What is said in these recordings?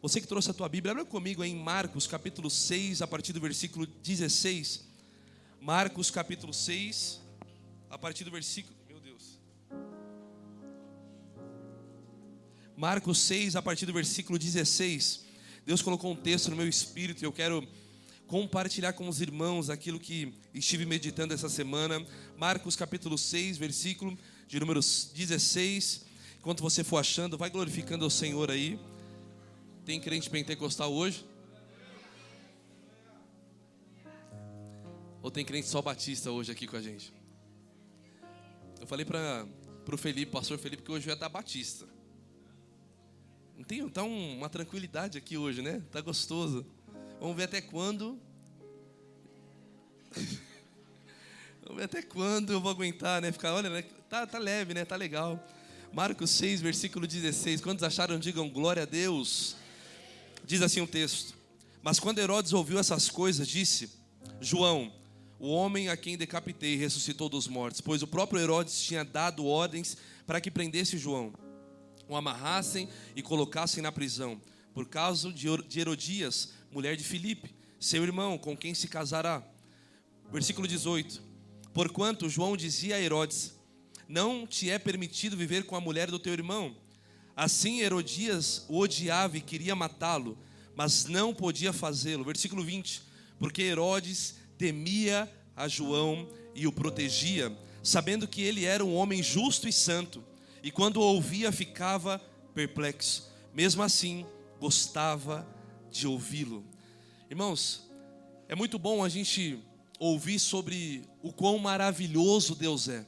Você que trouxe a tua Bíblia, abra comigo em Marcos capítulo 6, a partir do versículo 16. Marcos capítulo 6, a partir do versículo... Meu Deus. Marcos 6, a partir do versículo 16. Deus colocou um texto no meu espírito e eu quero compartilhar com os irmãos aquilo que estive meditando essa semana. Marcos capítulo 6, versículo de número 16. Enquanto você for achando, vai glorificando ao Senhor aí. Tem crente pentecostal hoje? Ou tem crente só batista hoje aqui com a gente? Eu falei para o Felipe, pastor Felipe, que hoje eu ia dar batista. Não tem, tá uma tranquilidade aqui hoje, né? Tá gostoso. Vamos ver até quando. Vamos ver até quando eu vou aguentar, né? Ficar, olha, né? Tá leve, né? Tá legal. Marcos 6, versículo 16. Quantos acharam, digam glória a Deus. Diz assim o texto: mas quando Herodes ouviu essas coisas, disse: João, o homem a quem decapitei, ressuscitou dos mortos. Pois o próprio Herodes tinha dado ordens para que prendesse João, o amarrassem e colocassem na prisão, por causa de Herodias, mulher de Filipe, seu irmão, com quem se casará. Versículo 18: porquanto João dizia a Herodes: não te é permitido viver com a mulher do teu irmão. Assim Herodias o odiava e queria matá-lo, mas não podia fazê-lo. Versículo 20: porque Herodes temia a João e o protegia, sabendo que ele era um homem justo e santo, e quando o ouvia ficava perplexo. Mesmo assim, gostava de ouvi-lo. Irmãos, é muito bom a gente ouvir sobre o quão maravilhoso Deus é.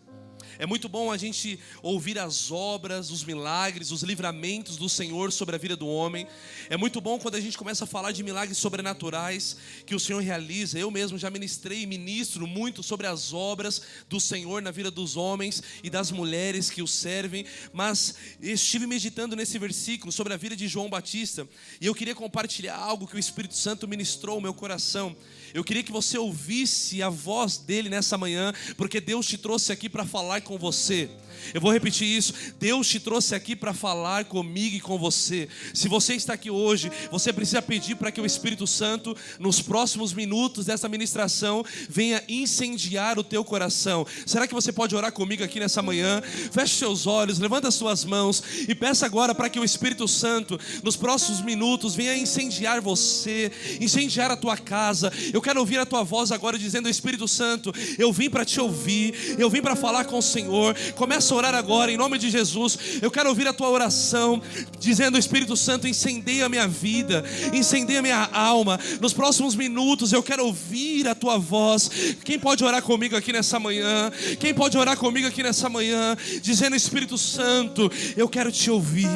É muito bom a gente ouvir as obras, os milagres, os livramentos do Senhor sobre a vida do homem. É muito bom quando a gente começa a falar de milagres sobrenaturais que o Senhor realiza. Eu mesmo já ministrei e ministro muito sobre as obras do Senhor na vida dos homens e das mulheres que o servem. Mas estive meditando nesse versículo sobre a vida de João Batista, e eu queria compartilhar algo que o Espírito Santo ministrou ao meu coração. Eu queria que você ouvisse a voz dele nessa manhã, porque Deus te trouxe aqui para falar com você. Eu vou repetir isso: Deus te trouxe aqui para falar comigo e com você. Se você está aqui hoje, você precisa pedir para que o Espírito Santo, nos próximos minutos dessa ministração, venha incendiar o teu coração. Será que você pode orar comigo aqui nessa manhã? Feche seus olhos, levanta as suas mãos e peça agora para que o Espírito Santo, nos próximos minutos, venha incendiar você, incendiar a tua casa. Eu quero ouvir a tua voz agora dizendo: Espírito Santo, eu vim para te ouvir, eu vim para falar com o Senhor. Começa a orar agora em nome de Jesus. Eu quero ouvir a tua oração dizendo: Espírito Santo, incendeia a minha vida, incendeia a minha alma. Nos próximos minutos eu quero ouvir a tua voz. Quem pode orar comigo aqui nessa manhã? Quem pode orar comigo aqui nessa manhã dizendo: Espírito Santo, eu quero te ouvir.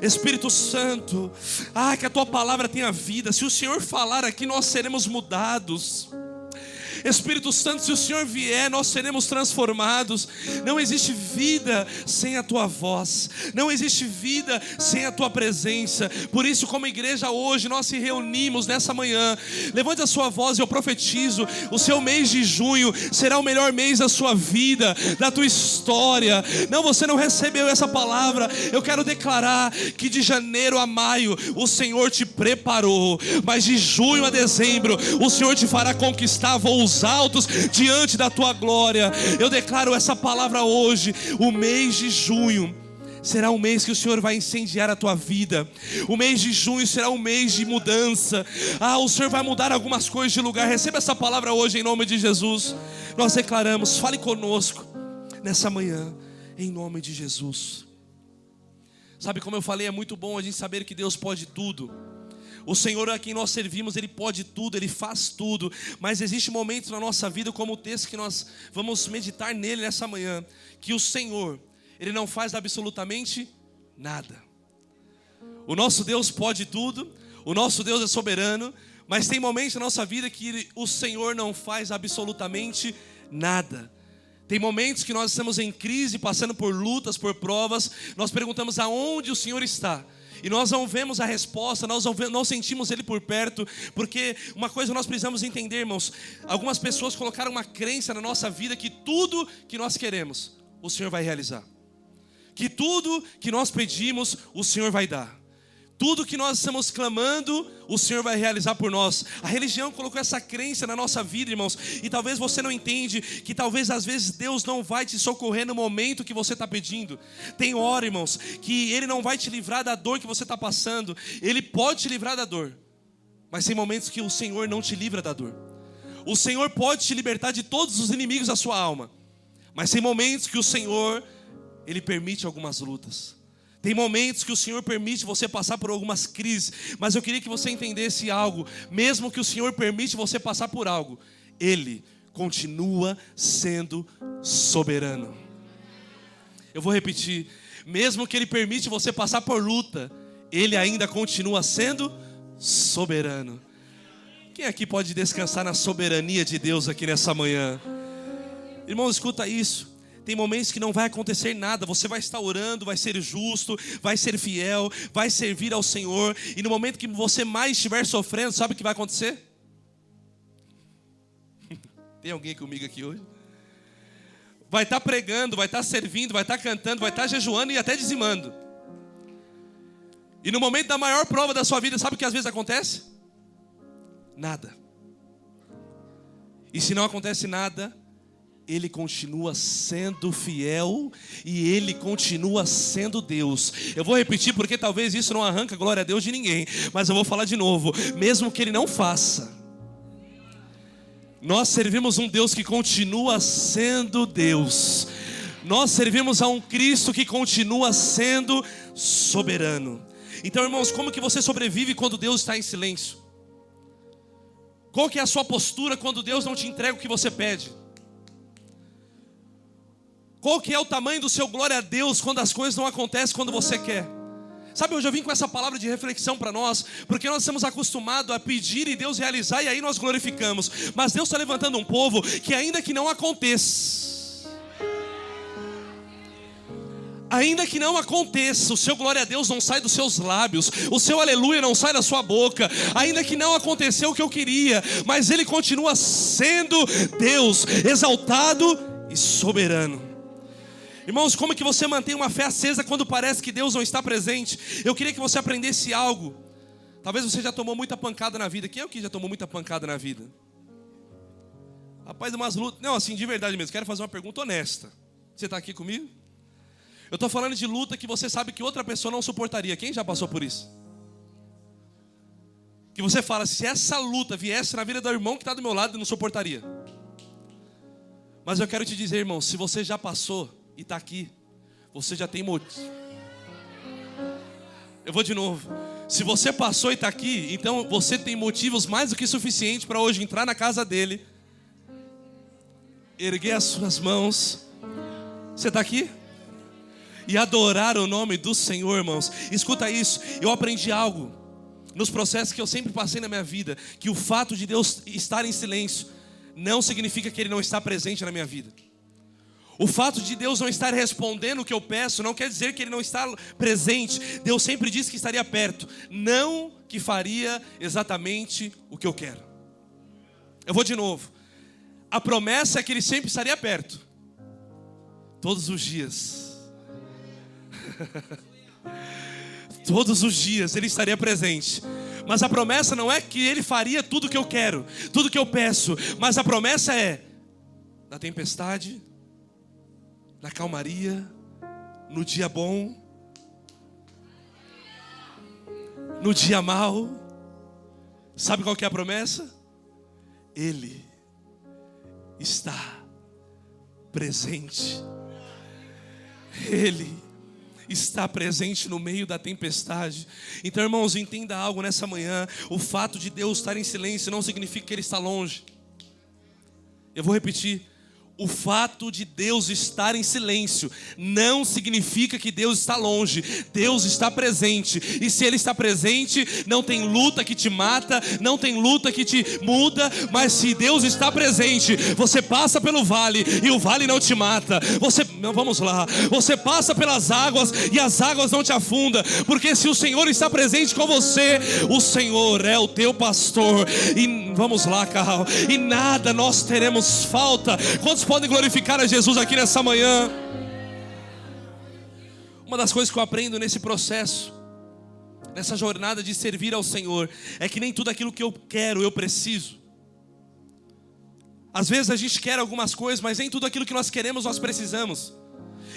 Espírito Santo, que a tua palavra tenha vida. Se o Senhor falar aqui, nós seremos mudados. Espírito Santo, se o Senhor vier, nós seremos transformados. Não existe vida sem a tua voz, não existe vida sem a tua presença. Por isso, como igreja hoje, nós se reunimos nessa manhã. Levante a sua voz e eu profetizo: o seu mês de junho será o melhor mês da sua vida, da tua história. Não, você não recebeu essa palavra. Eu quero declarar que de janeiro a maio o Senhor te preparou, mas de junho a dezembro o Senhor te fará conquistar voos altos diante da tua glória. Eu declaro essa palavra hoje. O mês de junho será um mês que o Senhor vai incendiar a tua vida. O mês de junho será um mês de mudança. O Senhor vai mudar algumas coisas de lugar. Receba essa palavra hoje em nome de Jesus. Nós declaramos: fale conosco nessa manhã em nome de Jesus. Sabe, como eu falei, é muito bom a gente saber que Deus pode tudo. O Senhor a quem nós servimos, Ele pode tudo, Ele faz tudo. Mas existe momentos na nossa vida, como o texto que nós vamos meditar nele nessa manhã, que o Senhor, Ele não faz absolutamente nada. O nosso Deus pode tudo, o nosso Deus é soberano, mas tem momentos na nossa vida que o Senhor não faz absolutamente nada. Tem momentos que nós estamos em crise, passando por lutas, por provas. Nós perguntamos aonde o Senhor está, e nós não vemos a resposta, nós não sentimos Ele por perto. Porque uma coisa nós precisamos entender, irmãos: algumas pessoas colocaram uma crença na nossa vida que tudo que nós queremos, o Senhor vai realizar. Que tudo que nós pedimos, o Senhor vai dar. Tudo que nós estamos clamando, o Senhor vai realizar por nós. A religião colocou essa crença na nossa vida, irmãos. E talvez você não entende que talvez às vezes Deus não vai te socorrer no momento que você está pedindo. Tem hora, irmãos, que Ele não vai te livrar da dor que você está passando. Ele pode te livrar da dor, mas tem momentos que o Senhor não te livra da dor. O Senhor pode te libertar de todos os inimigos da sua alma, mas tem momentos que o Senhor, Ele permite algumas lutas. Tem momentos que o Senhor permite você passar por algumas crises. Mas eu queria que você entendesse algo. Mesmo que o Senhor permite você passar por algo, Ele continua sendo soberano. Eu vou repetir. Mesmo que Ele permite você passar por luta, Ele ainda continua sendo soberano. Quem aqui pode descansar na soberania de Deus aqui nessa manhã? Irmão, escuta isso. Tem momentos que não vai acontecer nada. Você vai estar orando, vai ser justo, vai ser fiel, vai servir ao Senhor. E no momento que você mais estiver sofrendo, sabe o que vai acontecer? Tem alguém comigo aqui hoje? Vai estar pregando, vai estar servindo, vai estar cantando, vai estar jejuando e até dizimando. E no momento da maior prova da sua vida, sabe o que às vezes acontece? Nada. E se não acontece nada, Ele continua sendo fiel e Ele continua sendo Deus. Eu vou repetir porque talvez isso não arranca a glória a Deus de ninguém, mas eu vou falar de novo. Mesmo que Ele não faça, nós servimos um Deus que continua sendo Deus. Nós servimos a um Cristo que continua sendo soberano. Então, irmãos, como que você sobrevive quando Deus está em silêncio? Qual que é a sua postura quando Deus não te entrega o que você pede? Qual que é o tamanho do seu glória a Deus quando as coisas não acontecem quando você quer? Sabe, hoje eu vim com essa palavra de reflexão para nós, porque nós estamos acostumados a pedir e Deus realizar, e aí nós glorificamos. Mas Deus está levantando um povo que ainda que não aconteça, o seu glória a Deus não sai dos seus lábios, o seu aleluia não sai da sua boca, ainda que não aconteceu o que eu queria, mas Ele continua sendo Deus, exaltado e soberano. Irmãos, como que você mantém uma fé acesa quando parece que Deus não está presente? Eu queria que você aprendesse algo. Talvez você já tomou muita pancada na vida. Quem é o que já tomou muita pancada na vida? Rapaz, umas lutas. Não, assim, de verdade mesmo, quero fazer uma pergunta honesta. Você está aqui comigo? Eu estou falando de luta que você sabe que outra pessoa não suportaria. Quem já passou por isso? Que você fala, se essa luta viesse na vida do irmão que está do meu lado, eu não suportaria. Mas eu quero te dizer, irmão, se você já passou e está aqui, você já tem motivo. Eu vou de novo. Se você passou e está aqui, então você tem motivos mais do que suficiente para hoje entrar na casa dele, erguer as suas mãos. Você está aqui? E adorar o nome do Senhor, irmãos. Escuta isso, eu aprendi algo nos processos que eu sempre passei na minha vida, que o fato de Deus estar em silêncio não significa que Ele não está presente na minha vida. O fato de Deus não estar respondendo o que eu peço não quer dizer que Ele não está presente. Deus sempre disse que estaria perto, não que faria exatamente o que eu quero. Eu vou de novo. A promessa é que Ele sempre estaria perto, todos os dias. Todos os dias Ele estaria presente. Mas a promessa não é que Ele faria tudo o que eu quero, tudo o que eu peço. Mas a promessa é na tempestade, na calmaria, no dia bom, no dia mau. Sabe qual que é a promessa? Ele está presente. Ele está presente no meio da tempestade. Então, irmãos, entenda algo nessa manhã. O fato de Deus estar em silêncio não significa que Ele está longe. Eu vou repetir. O fato de Deus estar em silêncio não significa que Deus está longe. Deus está presente. E se Ele está presente, não tem luta que te mata, não tem luta que te muda. Mas se Deus está presente, você passa pelo vale e o vale não te mata. Vamos lá. Você passa pelas águas e as águas não te afundam. Porque se o Senhor está presente com você, o Senhor é o teu pastor. E vamos lá, Carl. E nada nós teremos falta. Quantos podem glorificar a Jesus aqui nessa manhã? Uma das coisas que eu aprendo nesse processo nessa jornada de servir ao Senhor, é que nem tudo aquilo que eu quero, eu preciso. Às vezes a gente quer algumas coisas, mas nem tudo aquilo que nós queremos, nós precisamos.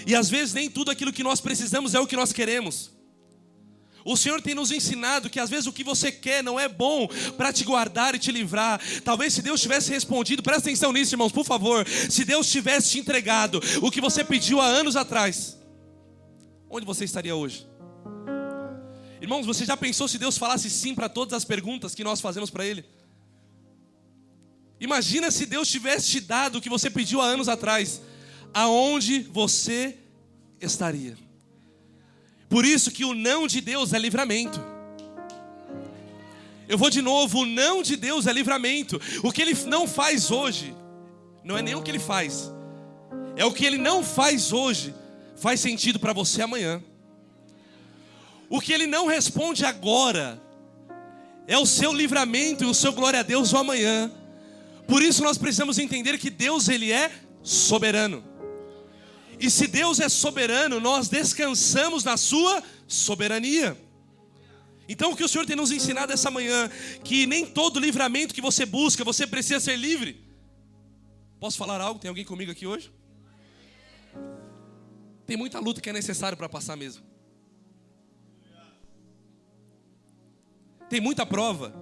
E às vezes nem tudo aquilo que nós precisamos é o que nós queremos. O Senhor tem nos ensinado que às vezes o que você quer não é bom para te guardar e te livrar. Talvez se Deus tivesse respondido, presta atenção nisso, irmãos, por favor. Se Deus tivesse te entregado o que você pediu há anos atrás, onde você estaria hoje? Irmãos, você já pensou se Deus falasse sim para todas as perguntas que nós fazemos para Ele? Imagina se Deus tivesse te dado o que você pediu há anos atrás, aonde você estaria? Por isso que o não de Deus é livramento. Eu vou de novo, o não de Deus é livramento. O que Ele não faz hoje, não é nem o que Ele faz, é o que Ele não faz hoje, faz sentido para você amanhã. O que Ele não responde agora, é o seu livramento e o seu glória a Deus o amanhã. Por isso nós precisamos entender que Deus, Ele é soberano. E se Deus é soberano, nós descansamos na sua soberania. Então o que o Senhor tem nos ensinado essa manhã, que nem todo livramento que você busca, você precisa ser livre. Posso falar algo? Tem alguém comigo aqui hoje? Tem muita luta que é necessário para passar mesmo. Tem muita prova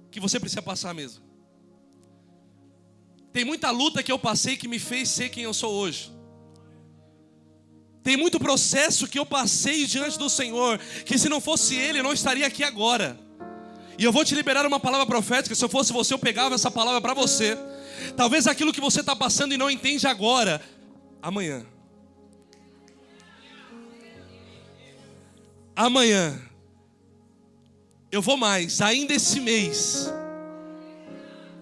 que você precisa passar mesmo. Tem muita luta que eu passei que me fez ser quem eu sou hoje. Tem muito processo que eu passei diante do Senhor, que se não fosse Ele, eu não estaria aqui agora. E eu vou te liberar uma palavra profética. Se eu fosse você, eu pegava essa palavra para você. Talvez aquilo que você está passando e não entende agora, amanhã. Amanhã. Eu vou mais, ainda esse mês.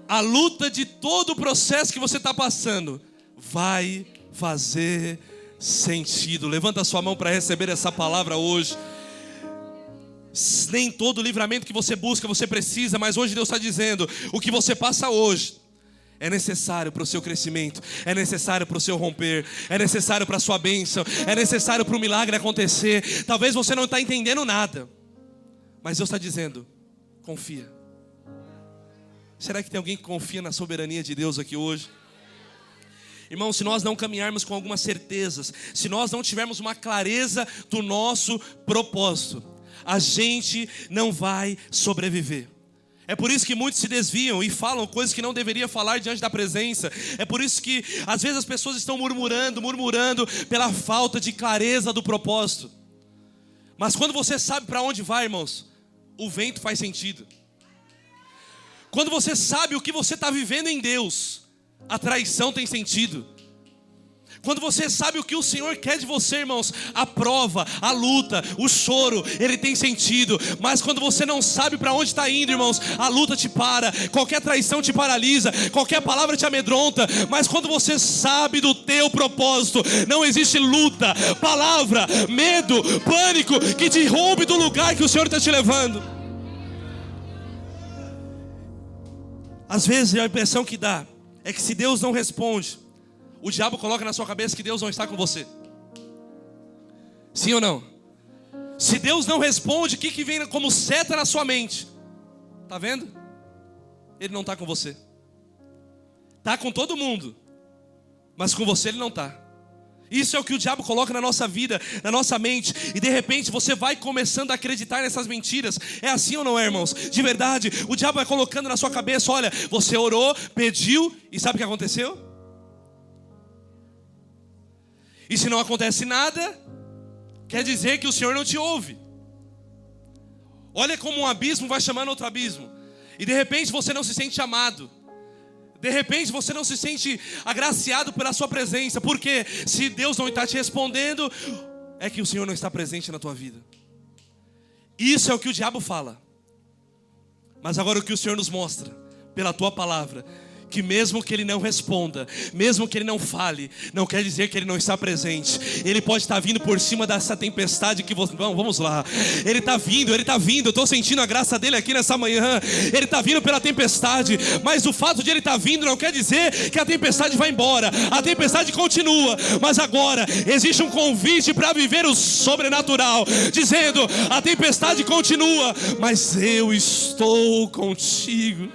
A luta de todo o processo que você está passando vai fazer sentido. Levanta a sua mão para receber essa palavra hoje. Nem todo livramento que você busca você precisa, mas hoje Deus está dizendo: o que você passa hoje é necessário para o seu crescimento, é necessário para o seu romper, é necessário para a sua bênção, é necessário para o milagre acontecer. Talvez você não está entendendo nada, mas Deus está dizendo: confia. Será que tem alguém que confia na soberania de Deus aqui hoje? Irmão, se nós não caminharmos com algumas certezas, se nós não tivermos uma clareza do nosso propósito, a gente não vai sobreviver. É por isso que muitos se desviam e falam coisas que não deveriam falar diante da presença. É por isso que às vezes as pessoas estão murmurando pela falta de clareza do propósito. Mas quando você sabe para onde vai, irmãos, o vento faz sentido. Quando você sabe o que você está vivendo em Deus, a traição tem sentido. Quando você sabe o que o Senhor quer de você, irmãos, a prova, a luta, o choro, ele tem sentido. Mas quando você não sabe para onde está indo, irmãos, a luta te para, qualquer traição te paralisa, qualquer palavra te amedronta. Mas quando você sabe do teu propósito, não existe luta, palavra, medo, pânico que te roube do lugar que o Senhor está te levando. Às vezes a impressão que dá é que se Deus não responde, o diabo coloca na sua cabeça que Deus não está com você. Sim ou não? Se Deus não responde, o que vem como seta na sua mente? Está vendo? Ele não está com você. Está com todo mundo, mas com você ele não está. Isso é o que o diabo coloca na nossa vida, na nossa mente. E de repente você vai começando a acreditar nessas mentiras. É assim ou não é, irmãos? De verdade, o diabo vai colocando na sua cabeça: olha, você orou, pediu, e sabe o que aconteceu? E se não acontece nada, quer dizer que o Senhor não te ouve. Olha como um abismo vai chamando outro abismo. E de repente você não se sente amado. De repente você não se sente agraciado pela sua presença. Porque se Deus não está te respondendo, é que o Senhor não está presente na tua vida. Isso é o que o diabo fala. Mas agora o que o Senhor nos mostra pela tua palavra, que mesmo que Ele não responda, mesmo que Ele não fale, não quer dizer que Ele não está presente. Ele pode estar vindo por cima dessa tempestade que você... Vamos lá. Ele está vindo, eu estou sentindo a graça dEle aqui nessa manhã. Ele está vindo pela tempestade, mas o fato de Ele estar vindo não quer dizer que a tempestade vai embora. A tempestade continua, mas agora existe um convite para viver o sobrenatural, dizendo: a tempestade continua, mas eu estou contigo.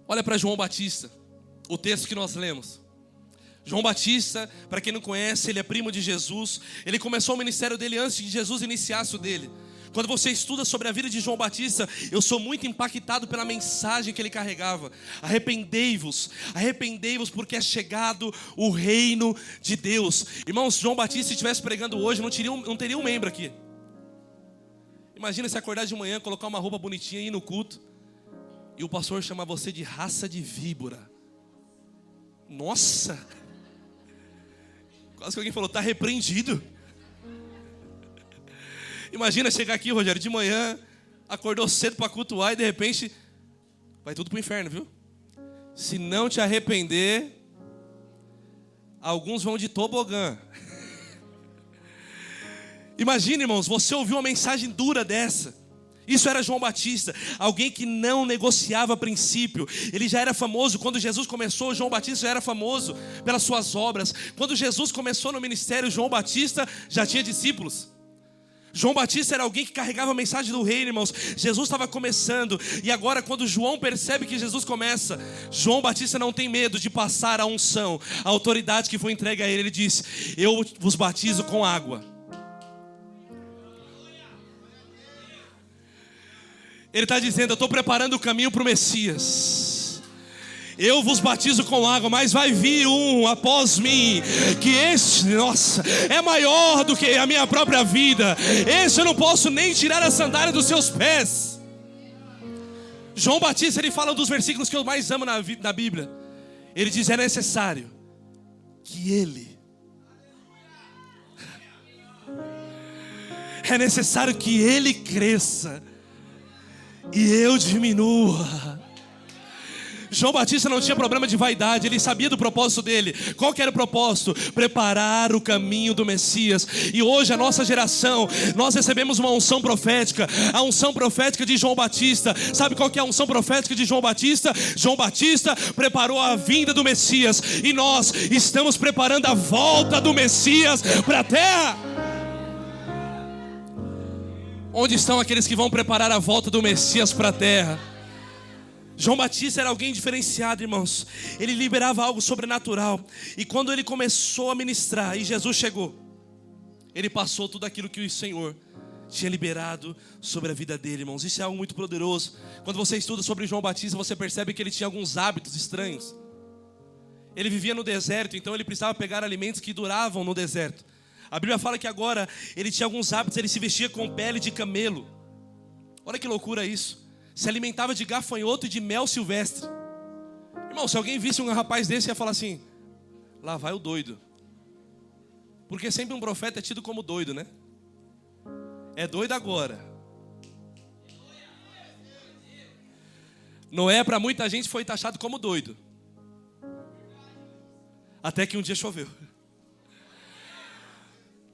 Olha para João Batista, o texto que nós lemos. João Batista, para quem não conhece, ele é primo de Jesus. Ele começou o ministério dele antes de Jesus iniciasse o dele. Quando você estuda sobre a vida de João Batista, eu sou muito impactado pela mensagem que ele carregava. Arrependei-vos porque é chegado o reino de Deus. Irmãos, João Batista, se estivesse pregando hoje, não teria um membro aqui. Imagina se acordar de manhã, colocar uma roupa bonitinha e ir no culto, e o pastor chamar você de raça de víbora. Nossa! Quase que alguém falou: está repreendido. Imagina chegar aqui, Rogério, de manhã, acordou cedo para cultuar e de repente vai tudo para o inferno, viu? Se não te arrepender, alguns vão de tobogã. Imagina, irmãos, você ouviu uma mensagem dura dessa. Isso era João Batista, alguém que não negociava princípio. Ele já era famoso, quando Jesus começou, João Batista já era famoso pelas suas obras. Quando Jesus começou no ministério, João Batista já tinha discípulos. João Batista era alguém que carregava a mensagem do reino, irmãos. Jesus estava começando, e agora quando João percebe que Jesus começa, João Batista não tem medo de passar a unção, a autoridade que foi entregue a ele. Ele diz: eu vos batizo com água. Ele está dizendo: eu estou preparando o caminho para o Messias. Eu vos batizo com água, mas vai vir um após mim, que este, nossa, é maior do que a minha própria vida. Esse eu não posso nem tirar a sandália dos seus pés. João Batista, ele fala um dos versículos que eu mais amo na Bíblia. Ele diz: é necessário que ele cresça e eu diminua. João Batista não tinha problema de vaidade, ele sabia do propósito dele. Qual que era o propósito? Preparar o caminho do Messias. E hoje a nossa geração, nós recebemos uma unção profética, a unção profética de João Batista. Sabe qual que é a unção profética de João Batista? João Batista preparou a vinda do Messias, e nós estamos preparando a volta do Messias para a terra. Onde estão aqueles que vão preparar a volta do Messias para a terra? João Batista era alguém diferenciado, irmãos. Ele liberava algo sobrenatural. E quando ele começou a ministrar e Jesus chegou, ele passou tudo aquilo que o Senhor tinha liberado sobre a vida dele, irmãos. Isso é algo muito poderoso. Quando você estuda sobre João Batista, você percebe que ele tinha alguns hábitos estranhos. Ele vivia no deserto, então ele precisava pegar alimentos que duravam no deserto. A Bíblia fala que agora ele tinha alguns hábitos, ele se vestia com pele de camelo. Olha que loucura isso. Se alimentava de gafanhoto e de mel silvestre. Irmão, se alguém visse um rapaz desse, ia falar assim: lá vai o doido. Porque sempre um profeta é tido como doido, né? É doido agora. Noé, para muita gente, foi taxado como doido. Até que um dia choveu.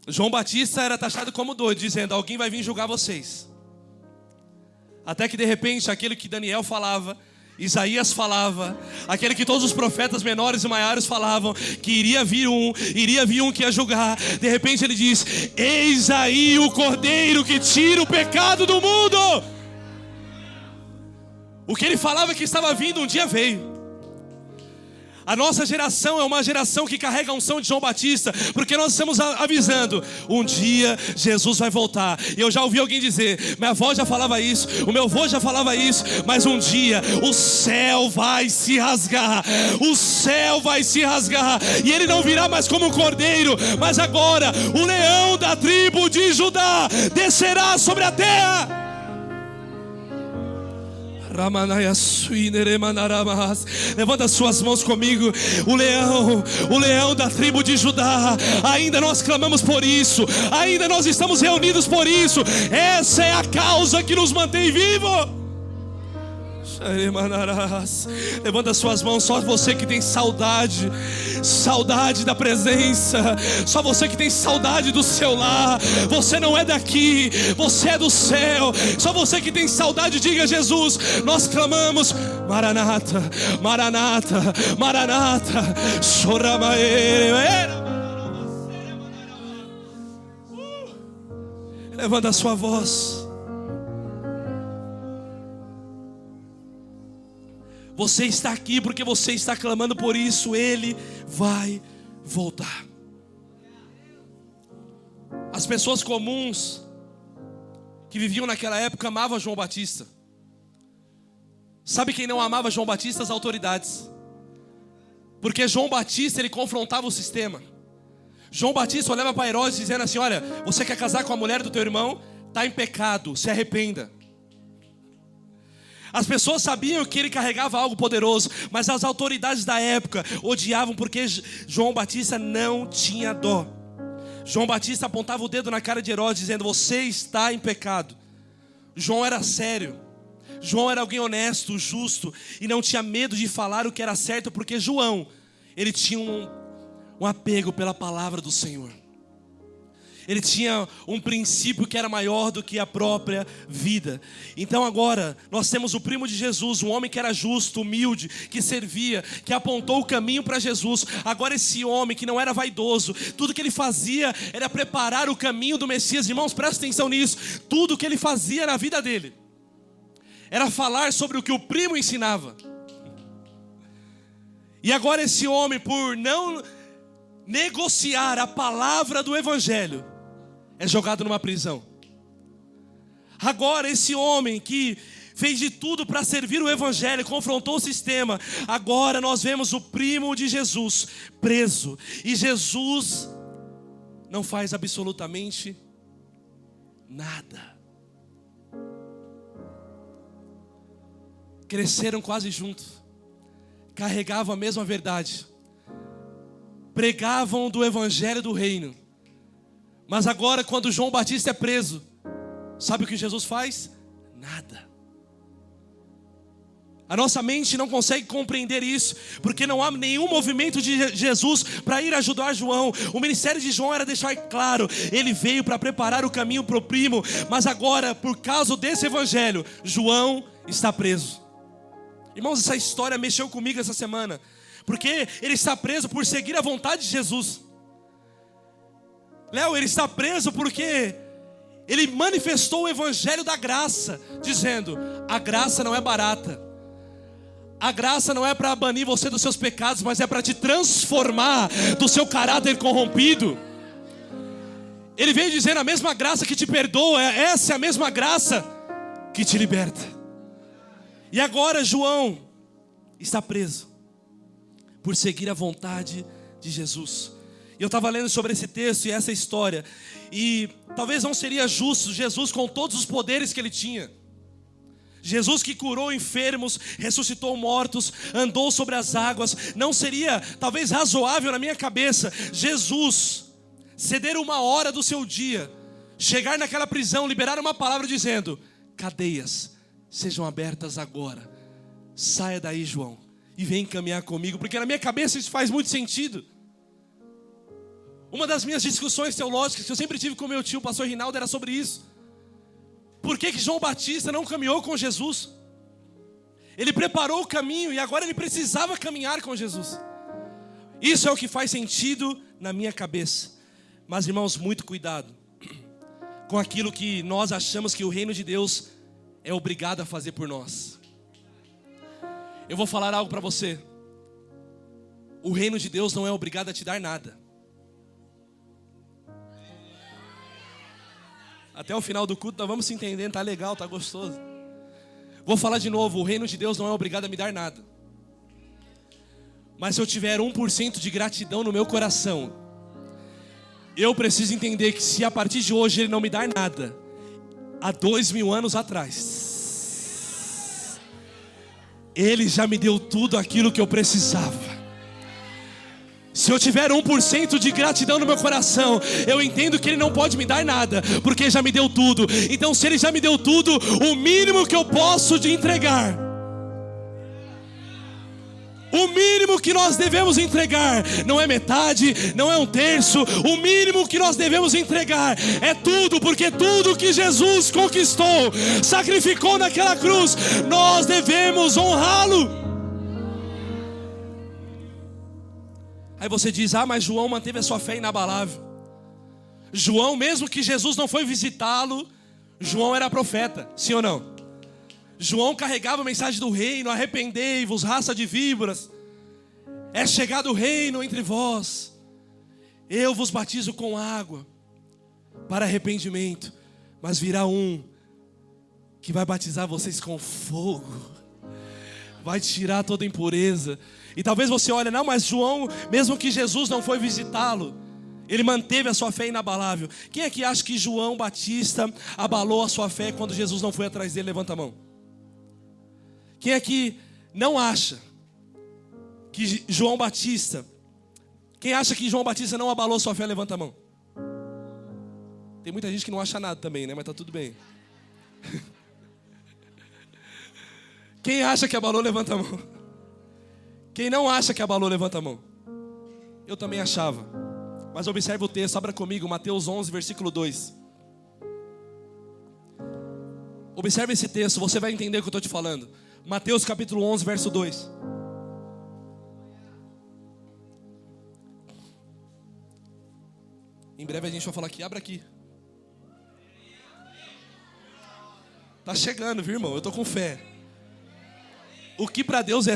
João Batista era taxado como doido, dizendo: alguém vai vir julgar vocês. Até que de repente, aquele que Daniel falava, Isaías falava, aquele que todos os profetas menores e maiores falavam, que iria vir um que ia julgar. De repente ele diz: eis aí o Cordeiro que tira o pecado do mundo. O que ele falava que estava vindo, um dia veio. A nossa geração é uma geração que carrega a unção de João Batista, porque nós estamos avisando: um dia Jesus vai voltar. E eu já ouvi alguém dizer, minha avó já falava isso, o meu avô já falava isso, mas um dia o céu vai se rasgar. O céu vai se rasgar, e ele não virá mais como um cordeiro, mas agora o leão da tribo de Judá descerá sobre a terra. Levanta suas mãos comigo. O leão da tribo de Judá. Ainda nós clamamos por isso, ainda nós estamos reunidos por isso. Essa é a causa que nos mantém vivos. Levanta suas mãos, só você que tem saudade da presença, só você que tem saudade do seu lar. Você não é daqui, você é do céu. Só você que tem saudade, diga: Jesus, nós clamamos, Maranata, Maranata, Maranata. Levanta a sua voz. Você está aqui porque você está clamando por isso. Ele vai voltar. As pessoas comuns que viviam naquela época amavam João Batista. Sabe quem não amava João Batista? As autoridades. Porque João Batista, ele confrontava o sistema. João Batista olhava para Herodes dizendo assim: olha, você quer casar com a mulher do teu irmão? Está em pecado, se arrependa. As pessoas sabiam que ele carregava algo poderoso, mas as autoridades da época odiavam porque João Batista não tinha dó. João Batista apontava o dedo na cara de Herodes dizendo: você está em pecado. João era sério. João era alguém honesto, justo, e não tinha medo de falar o que era certo, porque João, ele tinha um apego pela palavra do Senhor. Ele tinha um princípio que era maior do que a própria vida. Então agora nós temos o primo de Jesus, um homem que era justo, humilde, que servia, que apontou o caminho para Jesus. Agora esse homem que não era vaidoso, tudo que ele fazia era preparar o caminho do Messias. Irmãos, presta atenção nisso. Tudo que ele fazia na vida dele era falar sobre o que o primo ensinava. E agora esse homem, por não negociar a palavra do Evangelho, é jogado numa prisão. Agora esse homem que fez de tudo para servir o Evangelho, confrontou o sistema, agora nós vemos o primo de Jesus preso. E Jesus não faz absolutamente nada. Cresceram quase juntos, carregavam a mesma verdade, pregavam do Evangelho do Reino. Mas agora, quando João Batista é preso, sabe o que Jesus faz? Nada. A nossa mente não consegue compreender isso, porque não há nenhum movimento de Jesus para ir ajudar João. O ministério de João era deixar claro: ele veio para preparar o caminho para o primo, mas agora, por causa desse Evangelho, João está preso. Irmãos, essa história mexeu comigo essa semana, porque ele está preso por seguir a vontade de Jesus. Léo, ele está preso porque ele manifestou o Evangelho da graça, dizendo: a graça não é barata. A graça não é para banir você dos seus pecados, mas é para te transformar do seu caráter corrompido. Ele veio dizendo: a mesma graça que te perdoa, essa é a mesma graça que te liberta. E agora João está preso por seguir a vontade de Jesus. E eu estava lendo sobre esse texto e essa história, e talvez não seria justo Jesus, com todos os poderes que ele tinha, Jesus que curou enfermos, ressuscitou mortos, andou sobre as águas, não seria talvez razoável na minha cabeça Jesus ceder uma hora do seu dia, chegar naquela prisão, liberar uma palavra dizendo: cadeias sejam abertas agora, saia daí, João, e vem caminhar comigo. Porque na minha cabeça isso faz muito sentido. Uma das minhas discussões teológicas que eu sempre tive com meu tio, o pastor Rinaldo, era sobre isso. Por que João Batista não caminhou com Jesus? Ele preparou o caminho e agora ele precisava caminhar com Jesus. Isso é o que faz sentido na minha cabeça. Mas, irmãos, muito cuidado com aquilo que nós achamos que o reino de Deus é obrigado a fazer por nós. Eu vou falar algo para você. O reino de Deus não é obrigado a te dar nada. Até o final do culto nós vamos se entendendo, tá legal, tá gostoso. Vou falar de novo: o reino de Deus não é obrigado a me dar nada. Mas se eu tiver 1% de gratidão no meu coração, eu preciso entender que se a partir de hoje Ele não me dar nada, há 2000 anos atrás, Ele já me deu tudo aquilo que eu precisava. Se eu tiver 1% de gratidão no meu coração, eu entendo que Ele não pode me dar nada, porque já me deu tudo. Então, se Ele já me deu tudo, o mínimo que eu posso de entregar O mínimo que nós devemos entregar não é metade, não é um terço. O mínimo que nós devemos entregar é tudo, porque tudo que Jesus conquistou, sacrificou naquela cruz, nós devemos honrá-lo. Aí você diz: ah, mas João manteve a sua fé inabalável. João, mesmo que Jesus não foi visitá-lo, João era profeta, sim ou não? João carregava a mensagem do reino: arrependei-vos, raça de víboras, é chegado o reino entre vós. Eu vos batizo com água para arrependimento, mas virá um que vai batizar vocês com fogo, vai tirar toda impureza. E talvez você olhe: não, mas João, mesmo que Jesus não foi visitá-lo, ele manteve a sua fé inabalável. Quem é que acha que João Batista abalou a sua fé quando Jesus não foi atrás dele? Levanta a mão. Quem é que não acha que João Batista, quem acha que João Batista não abalou a sua fé? Levanta a mão. Tem muita gente que não acha nada também, né? Mas tá tudo bem. Quem acha que abalou, levanta a mão. Quem não acha que abalou, levanta a mão. Eu também achava. Mas observe o texto, abra comigo, Mateus 11, versículo 2. Observe esse texto, você vai entender o que eu estou te falando. Mateus capítulo 11, verso 2. Em breve a gente vai falar aqui, abra aqui. Tá chegando, viu, irmão? Eu tô com fé. O que para Deus é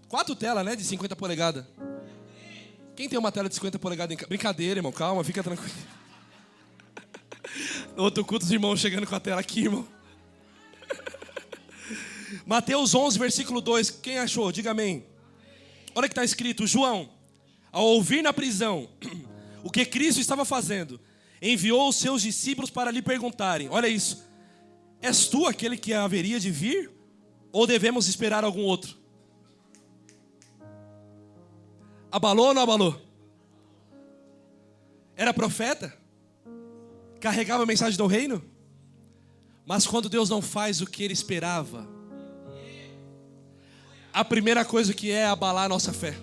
4 telas, né, de 50 polegadas. Quem tem uma tela de 50 polegadas em casa? Brincadeira, irmão, calma, fica tranquilo. No outro culto, os irmãos chegando com a tela aqui, irmão. Mateus 11, versículo 2, quem achou? Diga amém. Olha o que está escrito: João, ao ouvir na prisão o que Cristo estava fazendo, enviou os seus discípulos para lhe perguntarem: olha isso, és tu aquele que haveria de vir? Ou devemos esperar algum outro? Abalou ou não abalou? Era profeta? Carregava a mensagem do reino? Mas quando Deus não faz o que ele esperava, a primeira coisa que é abalar a nossa fé.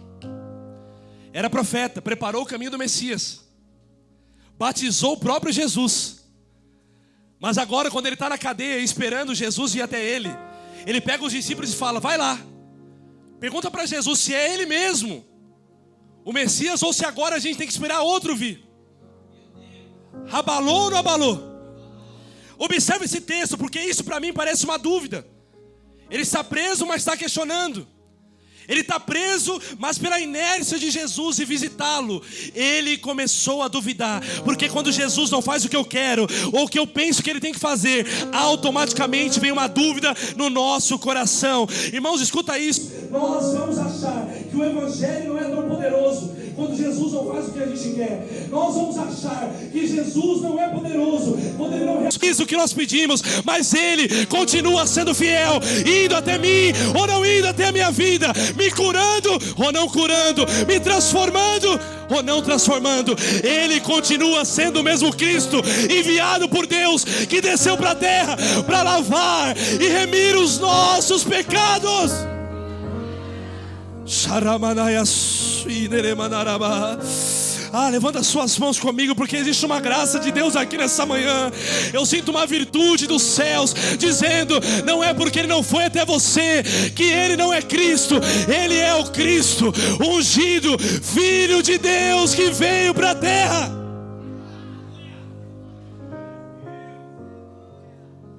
Era profeta, preparou o caminho do Messias, batizou o próprio Jesus. Mas agora, quando ele está na cadeia esperando Jesus ir até ele, ele pega os discípulos e fala: vai lá, pergunta para Jesus se é ele mesmo o Messias, ou se agora a gente tem que esperar outro vir. Abalou ou não abalou? Observe esse texto, porque isso para mim parece uma dúvida. Ele está preso, mas está questionando. Ele está preso, mas pela inércia de Jesus e visitá-lo, ele começou a duvidar. Porque quando Jesus não faz o que eu quero, ou o que eu penso que ele tem que fazer, automaticamente vem uma dúvida no nosso coração. Irmãos, escuta isso. Nós vamos achar que o evangelho não é tão poderoso quando Jesus não faz o que a gente quer. Nós vamos achar que Jesus não é poderoso quando ele não realiza o que nós pedimos. Mas ele continua sendo fiel, indo até mim ou não indo até a minha vida, me curando ou não curando, me transformando ou não transformando. Ele continua sendo o mesmo Cristo, enviado por Deus, que desceu para a terra para lavar e remir os nossos pecados. Levanta suas mãos comigo, porque existe uma graça de Deus aqui nessa manhã. Eu sinto uma virtude dos céus dizendo: não é porque ele não foi até você que ele não é Cristo. Ele é o Cristo ungido, Filho de Deus, que veio para a terra.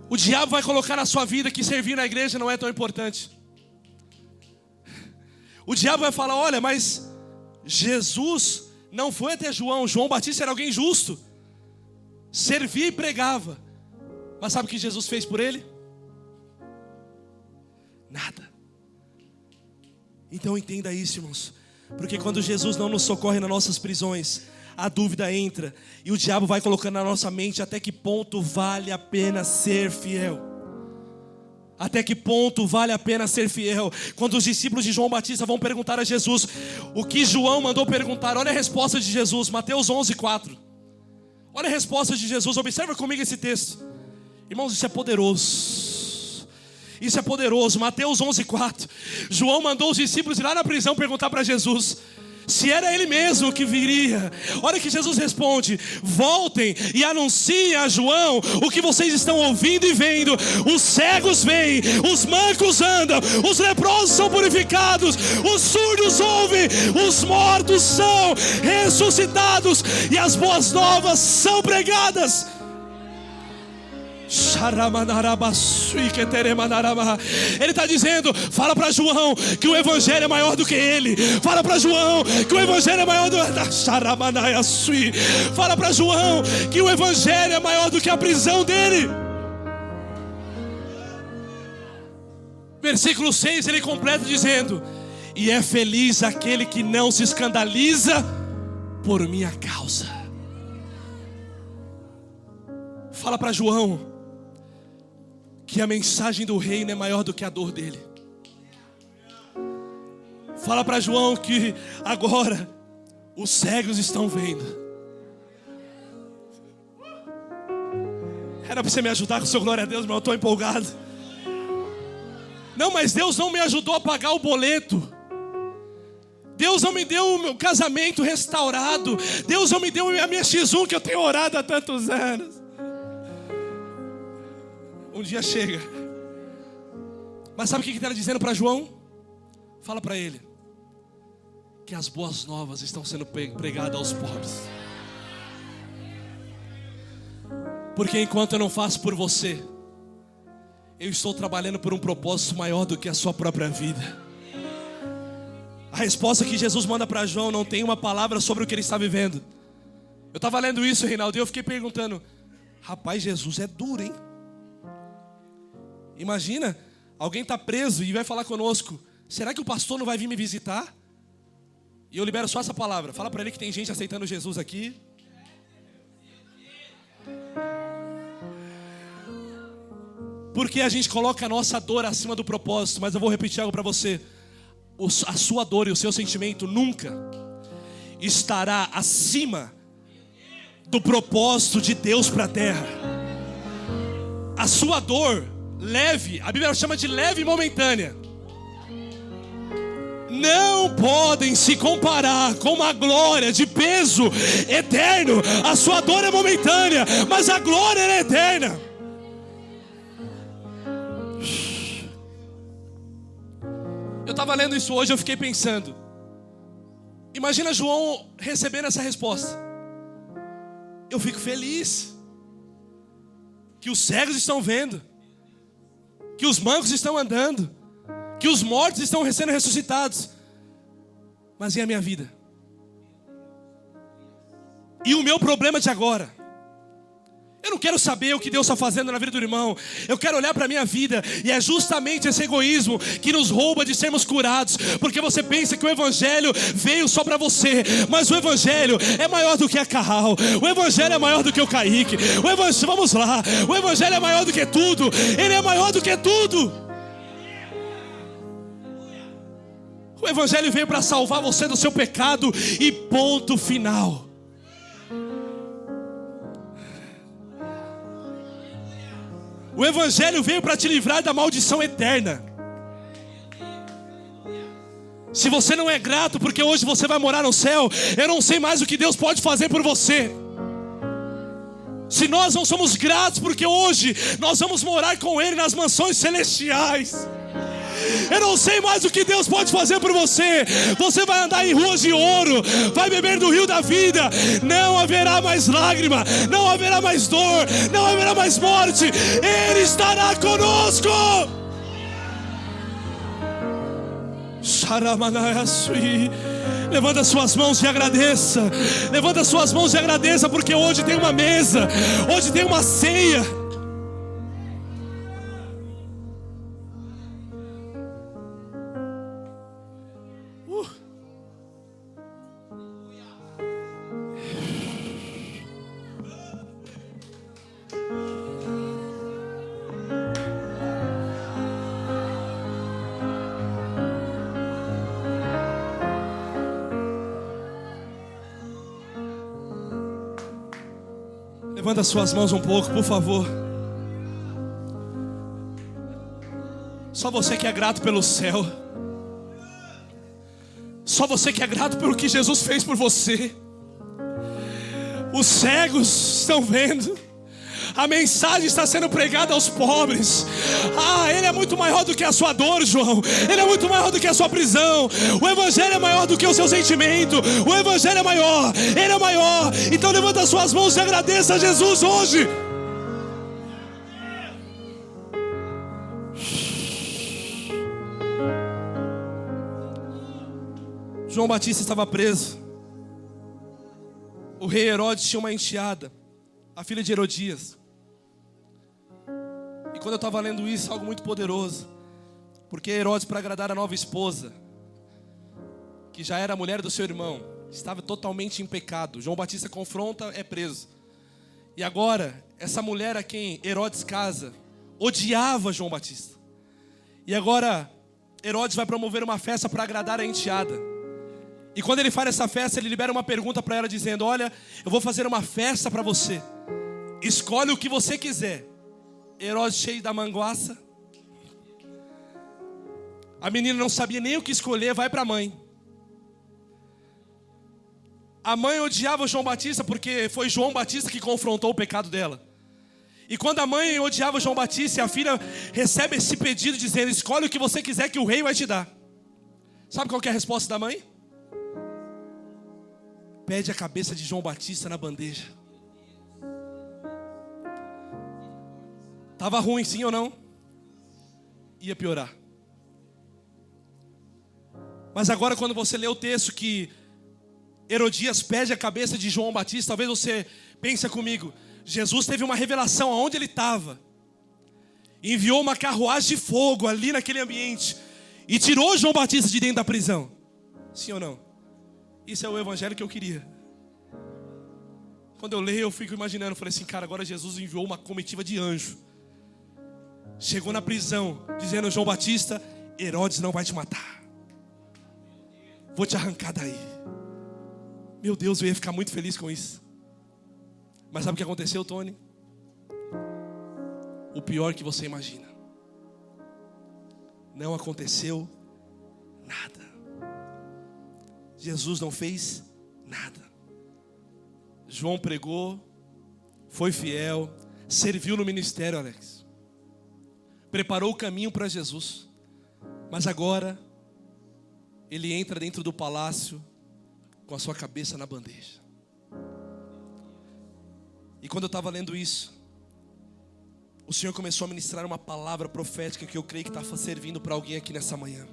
O diabo vai colocar na sua vida que servir na igreja não é tão importante. O diabo vai falar: olha, mas Jesus não foi até João. João Batista era alguém justo, servia e pregava. Mas sabe o que Jesus fez por ele? Nada. Então entenda isso, irmãos. Porque quando Jesus não nos socorre nas nossas prisões, a dúvida entra, e o diabo vai colocando na nossa mente até que ponto vale a pena ser fiel. Até que ponto vale a pena ser fiel? Quando os discípulos de João Batista vão perguntar a Jesus o que João mandou perguntar, olha a resposta de Jesus, Mateus 11, 4. Olha a resposta de Jesus, observa comigo esse texto. Irmãos, isso é poderoso. Isso é poderoso. Mateus 11:4. João mandou os discípulos ir lá na prisão perguntar para Jesus se era ele mesmo que viria. Olha que Jesus responde: voltem e anunciem a João o que vocês estão ouvindo e vendo. Os cegos veem, os mancos andam, os leprosos são purificados, os surdos ouvem, os mortos são ressuscitados e as boas novas são pregadas. Ele está dizendo: fala para João que o evangelho é maior do que ele. Fala para João que o evangelho é maior do Fala para João que o evangelho é maior do que a prisão dele. Versículo 6 ele completa dizendo: e é feliz aquele que não se escandaliza por minha causa. Fala para João que a mensagem do reino é maior do que a dor dele. Fala para João que agora os cegos estão vendo. Era para você me ajudar com o seu glória a Deus, mas eu estou empolgado. Não, mas Deus não me ajudou a pagar o boleto. Deus não me deu o meu casamento restaurado. Deus não me deu a minha X1 que eu tenho orado há tantos anos. Um dia chega. Mas sabe o que ele está dizendo para João? Fala para ele que as boas novas estão sendo pregadas aos pobres. Porque enquanto eu não faço por você, eu estou trabalhando por um propósito maior do que a sua própria vida. A resposta que Jesus manda para João não tem uma palavra sobre o que ele está vivendo. Eu estava lendo isso, Reinaldo, e eu fiquei perguntando: rapaz, Jesus é duro, hein? Imagina, alguém está preso e vai falar conosco: será que o pastor não vai vir me visitar? E eu libero só essa palavra. Fala para ele que tem gente aceitando Jesus aqui. Porque a gente coloca a nossa dor acima do propósito. Mas eu vou repetir algo para você: a sua dor e o seu sentimento nunca estará acima do propósito de Deus para a terra. A sua dor leve, a Bíblia chama de leve e momentânea, não podem se comparar com uma glória de peso eterno. A sua dor é momentânea, mas a glória é eterna. Eu estava lendo isso hoje, eu fiquei pensando: imagina João recebendo essa resposta. Eu fico feliz que os cegos estão vendo, que os mancos estão andando, que os mortos estão sendo ressuscitados. Mas e a minha vida? E o meu problema de agora? Eu não quero saber o que Deus está fazendo na vida do irmão. Eu quero olhar para a minha vida. E é justamente esse egoísmo que nos rouba de sermos curados. Porque você pensa que o evangelho veio só para você. Mas o evangelho é maior do que a Carral. O evangelho é maior do que o Kaique. Vamos lá. O evangelho é maior do que tudo. Ele é maior do que tudo. O evangelho veio para salvar você do seu pecado. E ponto final. O evangelho veio para te livrar da maldição eterna. Se você não é grato porque hoje você vai morar no céu, eu não sei mais o que Deus pode fazer por você. Se nós não somos gratos porque hoje nós vamos morar com Ele nas mansões celestiais, eu não sei mais o que Deus pode fazer por você. Você vai andar em ruas de ouro, vai beber do rio da vida. Não haverá mais lágrima, não haverá mais dor, não haverá mais morte. Ele estará conosco. Levanta suas mãos e agradeça. Levanta suas mãos e agradeça, porque hoje tem uma mesa, hoje tem uma ceia. Levanta suas mãos um pouco, por favor. Só você que é grato pelo céu. Só você que é grato pelo que Jesus fez por você. Os cegos estão vendo. A mensagem está sendo pregada aos pobres. Ele é muito maior do que a sua dor, João. Ele é muito maior do que a sua prisão. O evangelho é maior do que o seu sentimento. O evangelho é maior. Ele é maior. Então levanta as suas mãos e agradeça a Jesus hoje. João Batista estava preso. O rei Herodes tinha uma enteada, a filha de Herodias. E quando eu estava lendo isso, algo muito poderoso. Porque Herodes, para agradar a nova esposa, que já era a mulher do seu irmão, estava totalmente em pecado. João Batista confronta, é preso. E agora, essa mulher a quem Herodes casa, odiava João Batista. E agora, Herodes vai promover uma festa para agradar a enteada. E quando ele faz essa festa, ele libera uma pergunta para ela dizendo: olha, eu vou fazer uma festa para você. Escolhe o que você quiser. Herodes, cheio da manguaça. A menina não sabia nem o que escolher, vai para a mãe. A mãe odiava João Batista porque foi João Batista que confrontou o pecado dela. E quando a mãe odiava João Batista e a filha recebe esse pedido dizendo: escolhe o que você quiser que o rei vai te dar. Sabe qual que é a resposta da mãe? Pede a cabeça de João Batista na bandeja. Estava ruim, sim ou não? Ia piorar. Mas agora quando você lê o texto que Herodias pede a cabeça de João Batista, talvez você pense comigo: Jesus teve uma revelação aonde ele estava. Enviou uma carruagem de fogo ali naquele ambiente e tirou João Batista de dentro da prisão. Sim ou não? Isso é o evangelho que eu queria. Quando eu leio, eu fico imaginando, falei assim: cara, agora Jesus enviou uma comitiva de anjo. Chegou na prisão, dizendo: João Batista, Herodes não vai te matar. Vou te arrancar daí. Meu Deus, eu ia ficar muito feliz com isso. Mas sabe o que aconteceu, Tony? O pior que você imagina. Não aconteceu nada. Jesus não fez nada. João pregou, foi fiel, serviu no ministério, Alex. Preparou o caminho para Jesus. Mas agora, ele entra dentro do palácio com a sua cabeça na bandeja. E quando eu estava lendo isso, o Senhor começou a ministrar uma palavra profética que eu creio que está servindo para alguém aqui nessa manhã.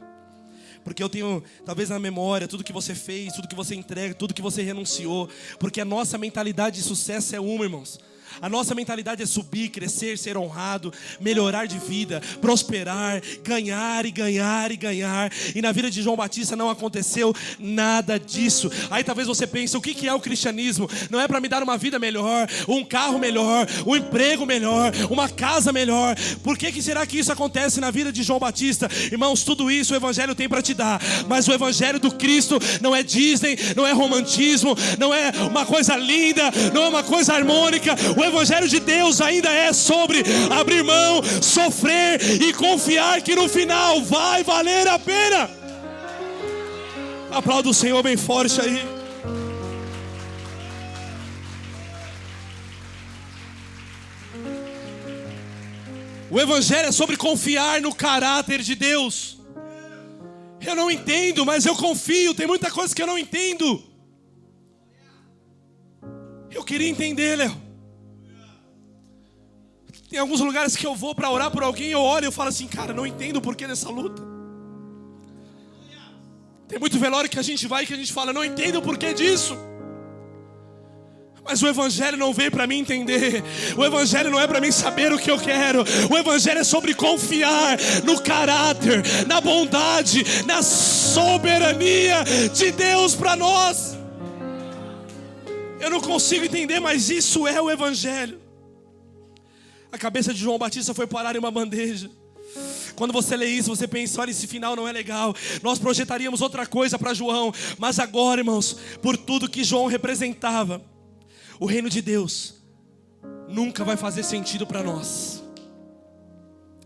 Porque eu tenho, talvez na memória, tudo que você fez, tudo que você entrega, tudo que você renunciou. Porque a nossa mentalidade de sucesso é uma, irmãos. A nossa mentalidade é subir, crescer, ser honrado, melhorar de vida, prosperar, ganhar e ganhar e ganhar. E na vida de João Batista não aconteceu nada disso. Aí talvez você pense: o que é o cristianismo? Não é para me dar uma vida melhor, um carro melhor, um emprego melhor, uma casa melhor. Por que será que isso acontece na vida de João Batista? Irmãos, tudo isso o evangelho tem para te dar. Mas o evangelho do Cristo não é Disney, não é romantismo, não é uma coisa linda, não é uma coisa harmônica. O evangelho de Deus ainda é sobre abrir mão, sofrer e confiar que no final vai valer a pena. Aplauda o Senhor bem forte aí. O evangelho é sobre confiar no caráter de Deus. Eu não entendo, mas eu confio. Tem muita coisa que eu não entendo. Eu queria entender, Léo. Tem alguns lugares que eu vou para orar por alguém, eu olho e eu falo assim: cara, não entendo o porquê dessa luta. Tem muito velório que a gente vai e que a gente fala: não entendo o porquê disso. Mas o evangelho não veio para mim entender. O evangelho não é para mim saber o que eu quero. O evangelho é sobre confiar no caráter, na bondade, na soberania de Deus para nós. Eu não consigo entender, mas isso é o evangelho. A cabeça de João Batista foi parar em uma bandeja. Quando você lê isso, você pensa: olha, esse final não é legal. Nós projetaríamos outra coisa para João. Mas agora, irmãos, por tudo que João representava, o reino de Deus nunca vai fazer sentido para nós.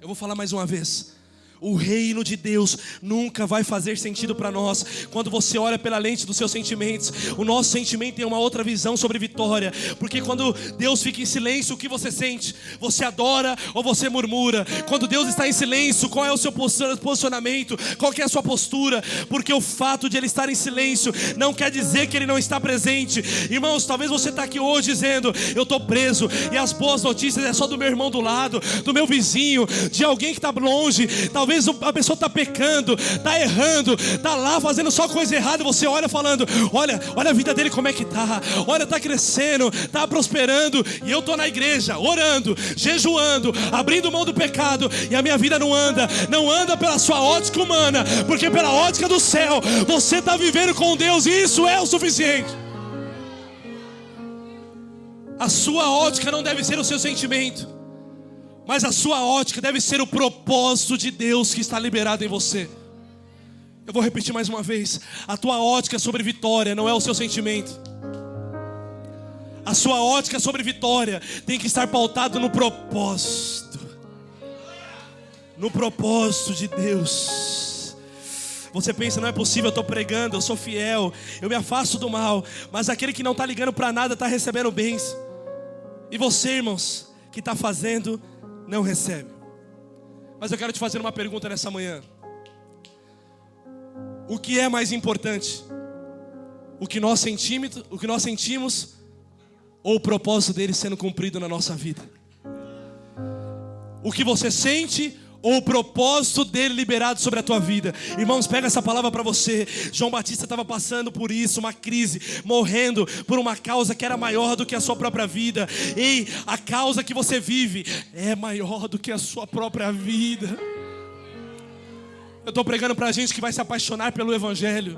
Eu vou falar mais uma vez. O reino de Deus nunca vai fazer sentido para nós quando você olha pela lente dos seus sentimentos. O nosso sentimento tem uma outra visão sobre vitória, porque quando Deus fica em silêncio, o que você sente? Você adora ou você murmura? Quando Deus está em silêncio, qual é o seu posicionamento? Qual que é a sua postura? Porque o fato de Ele estar em silêncio não quer dizer que Ele não está presente. Irmãos, talvez você está aqui hoje dizendo: eu estou preso, e as boas notícias é só do meu irmão do lado, do meu vizinho, de alguém que está longe. Talvez a pessoa está pecando, está errando, está lá fazendo só coisa errada, e você olha falando: olha a vida dele como é que está, olha, está crescendo, está prosperando, e eu estou na igreja, orando, jejuando, abrindo mão do pecado, e a minha vida não anda pela sua ótica humana, porque pela ótica do céu, você está vivendo com Deus, e isso é o suficiente. A sua ótica não deve ser o seu sentimento, mas a sua ótica deve ser o propósito de Deus que está liberado em você. Eu vou repetir mais uma vez: a tua ótica sobre vitória não é o seu sentimento. A sua ótica sobre vitória tem que estar pautada no propósito. No propósito de Deus. Você pensa: não é possível, eu estou pregando, eu sou fiel, eu me afasto do mal, mas aquele que não está ligando para nada está recebendo bens. E você, irmãos, que está fazendo, não recebe. Mas eu quero te fazer uma pergunta nessa manhã: o que é mais importante? O que nós sentimos ou o propósito dele sendo cumprido na nossa vida? O que você sente ou o propósito dele liberado sobre a tua vida? Irmãos, pega essa palavra para você. João Batista estava passando por isso, uma crise, morrendo por uma causa que era maior do que a sua própria vida. Ei, a causa que você vive é maior do que a sua própria vida. Eu estou pregando para gente que vai se apaixonar pelo Evangelho.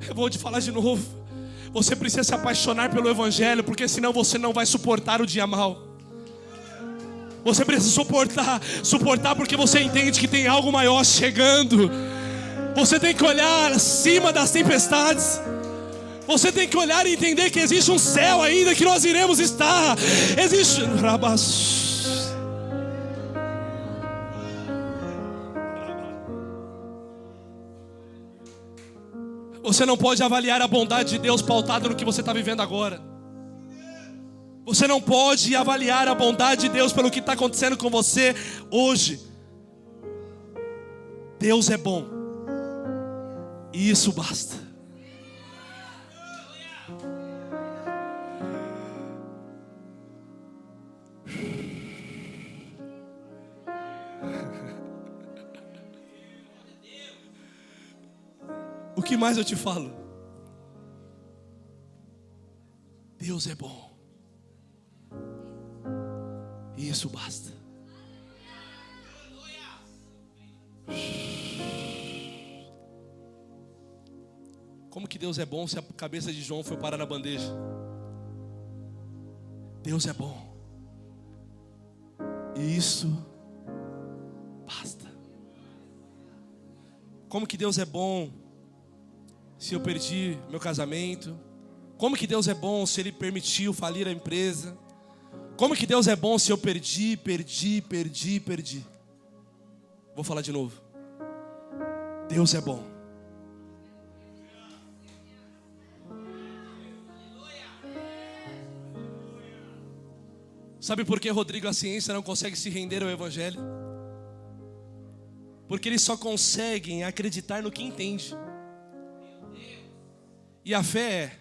Eu vou te falar de novo: você precisa se apaixonar pelo Evangelho, porque senão você não vai suportar o dia mau. Você precisa suportar porque você entende que tem algo maior chegando. Você tem que olhar acima das tempestades. Você tem que olhar e entender que existe um céu ainda que nós iremos estar. Existe... Você não pode avaliar a bondade de Deus pautada no que você está vivendo agora. Você não pode avaliar a bondade de Deus pelo que está acontecendo com você hoje. Deus é bom, e isso basta. O que mais eu te falo? Deus é bom, e isso basta. Como que Deus é bom se a cabeça de João foi parar na bandeja? Deus é bom, e isso basta. Como que Deus é bom se eu perdi meu casamento? Como que Deus é bom se Ele permitiu falir a empresa? Como que Deus é bom se eu perdi? Vou falar de novo. Deus é bom. Sabe por que, Rodrigo, a ciência não consegue se render ao Evangelho? Porque eles só conseguem acreditar no que entende. E a fé é: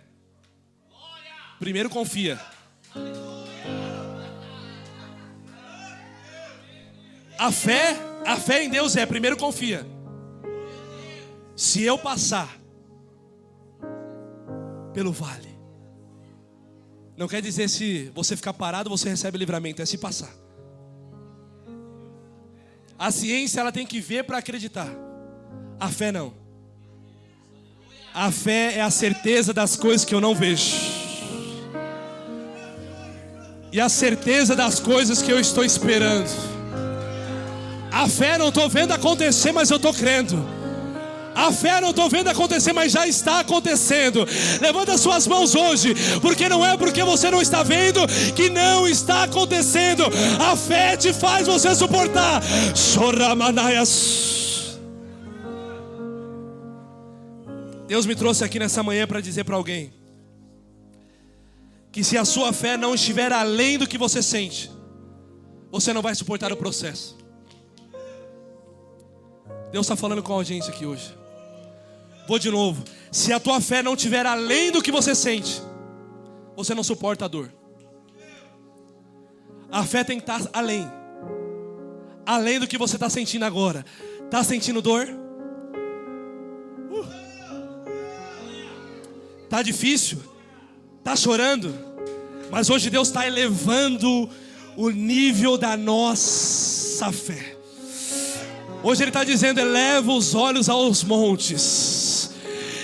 primeiro confia. A fé em Deus é: primeiro confia. Se eu passar pelo vale, não quer dizer se você ficar parado você recebe livramento, é se passar. A ciência ela tem que ver para acreditar. A fé não. A fé é a certeza das coisas que eu não vejo, e a certeza das coisas que eu estou esperando. A fé não estou vendo acontecer, mas eu estou crendo. A fé não estou vendo acontecer, mas já está acontecendo. Levanta suas mãos hoje, porque não é porque você não está vendo que não está acontecendo. A fé te faz você suportar. Deus me trouxe aqui nessa manhã para dizer para alguém que se a sua fé não estiver além do que você sente, você não vai suportar o processo. Deus está falando com a audiência aqui hoje. Vou de novo. Se a tua fé não estiver além do que você sente, você não suporta a dor. A fé tem que estar além. Além do que você está sentindo agora. Está sentindo dor? Está difícil? Está chorando? Mas hoje Deus está elevando o nível da nossa fé. Hoje Ele está dizendo: eleva os olhos aos montes.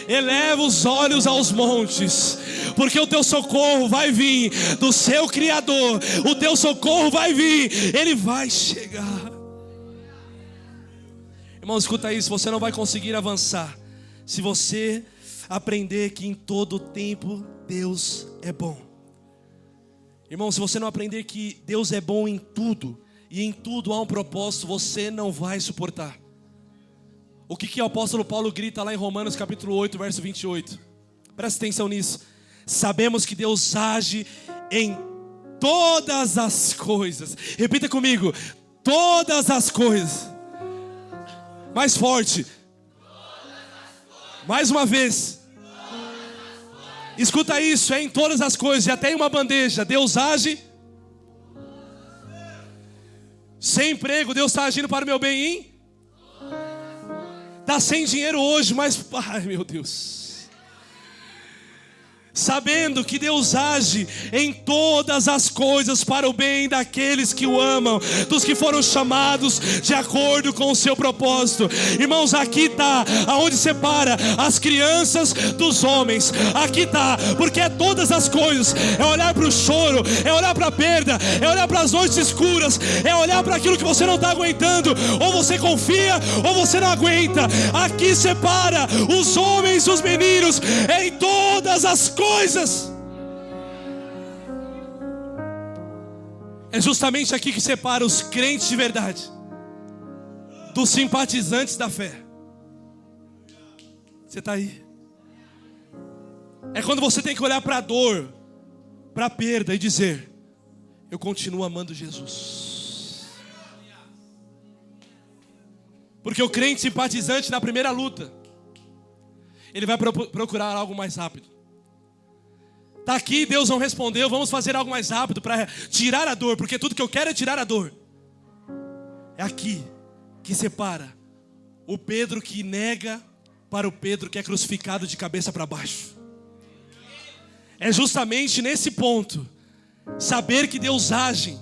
Eleva os olhos aos montes, porque o teu socorro vai vir do seu Criador. O teu socorro vai vir, Ele vai chegar. Irmão, escuta isso: você não vai conseguir avançar se você aprender que em todo tempo Deus é bom. Irmão, se você não aprender que Deus é bom em tudo, e em tudo há um propósito, você não vai suportar. O que o apóstolo Paulo grita lá em Romanos capítulo 8, verso 28? Presta atenção nisso. Sabemos que Deus age em todas as coisas. Repita comigo: todas as coisas. Mais forte. Mais uma vez. Escuta isso, é em todas as coisas. E até em uma bandeja, Deus age. Sem emprego, Deus está agindo para o meu bem, hein? Está sem dinheiro hoje, mas, ai meu Deus. Sabendo que Deus age em todas as coisas para o bem daqueles que o amam, dos que foram chamados de acordo com o seu propósito. Irmãos, aqui está aonde separa as crianças dos homens. Aqui está, porque é todas as coisas. É olhar para o choro, é olhar para a perda, é olhar para as noites escuras, é olhar para aquilo que você não está aguentando. Ou você confia, ou você não aguenta. Aqui separa os homens e os meninos em todas as coisas. É justamente aqui que separa os crentes de verdade dos simpatizantes da fé. Você está aí? É quando você tem que olhar para a dor, para a perda e dizer: eu continuo amando Jesus. Porque o crente simpatizante, na primeira luta, ele vai procurar algo mais rápido. Está aqui, Deus não respondeu, vamos fazer algo mais rápido para tirar a dor, porque tudo que eu quero é tirar a dor. É aqui que separa o Pedro que nega para o Pedro que é crucificado de cabeça para baixo. É justamente nesse ponto, saber que Deus age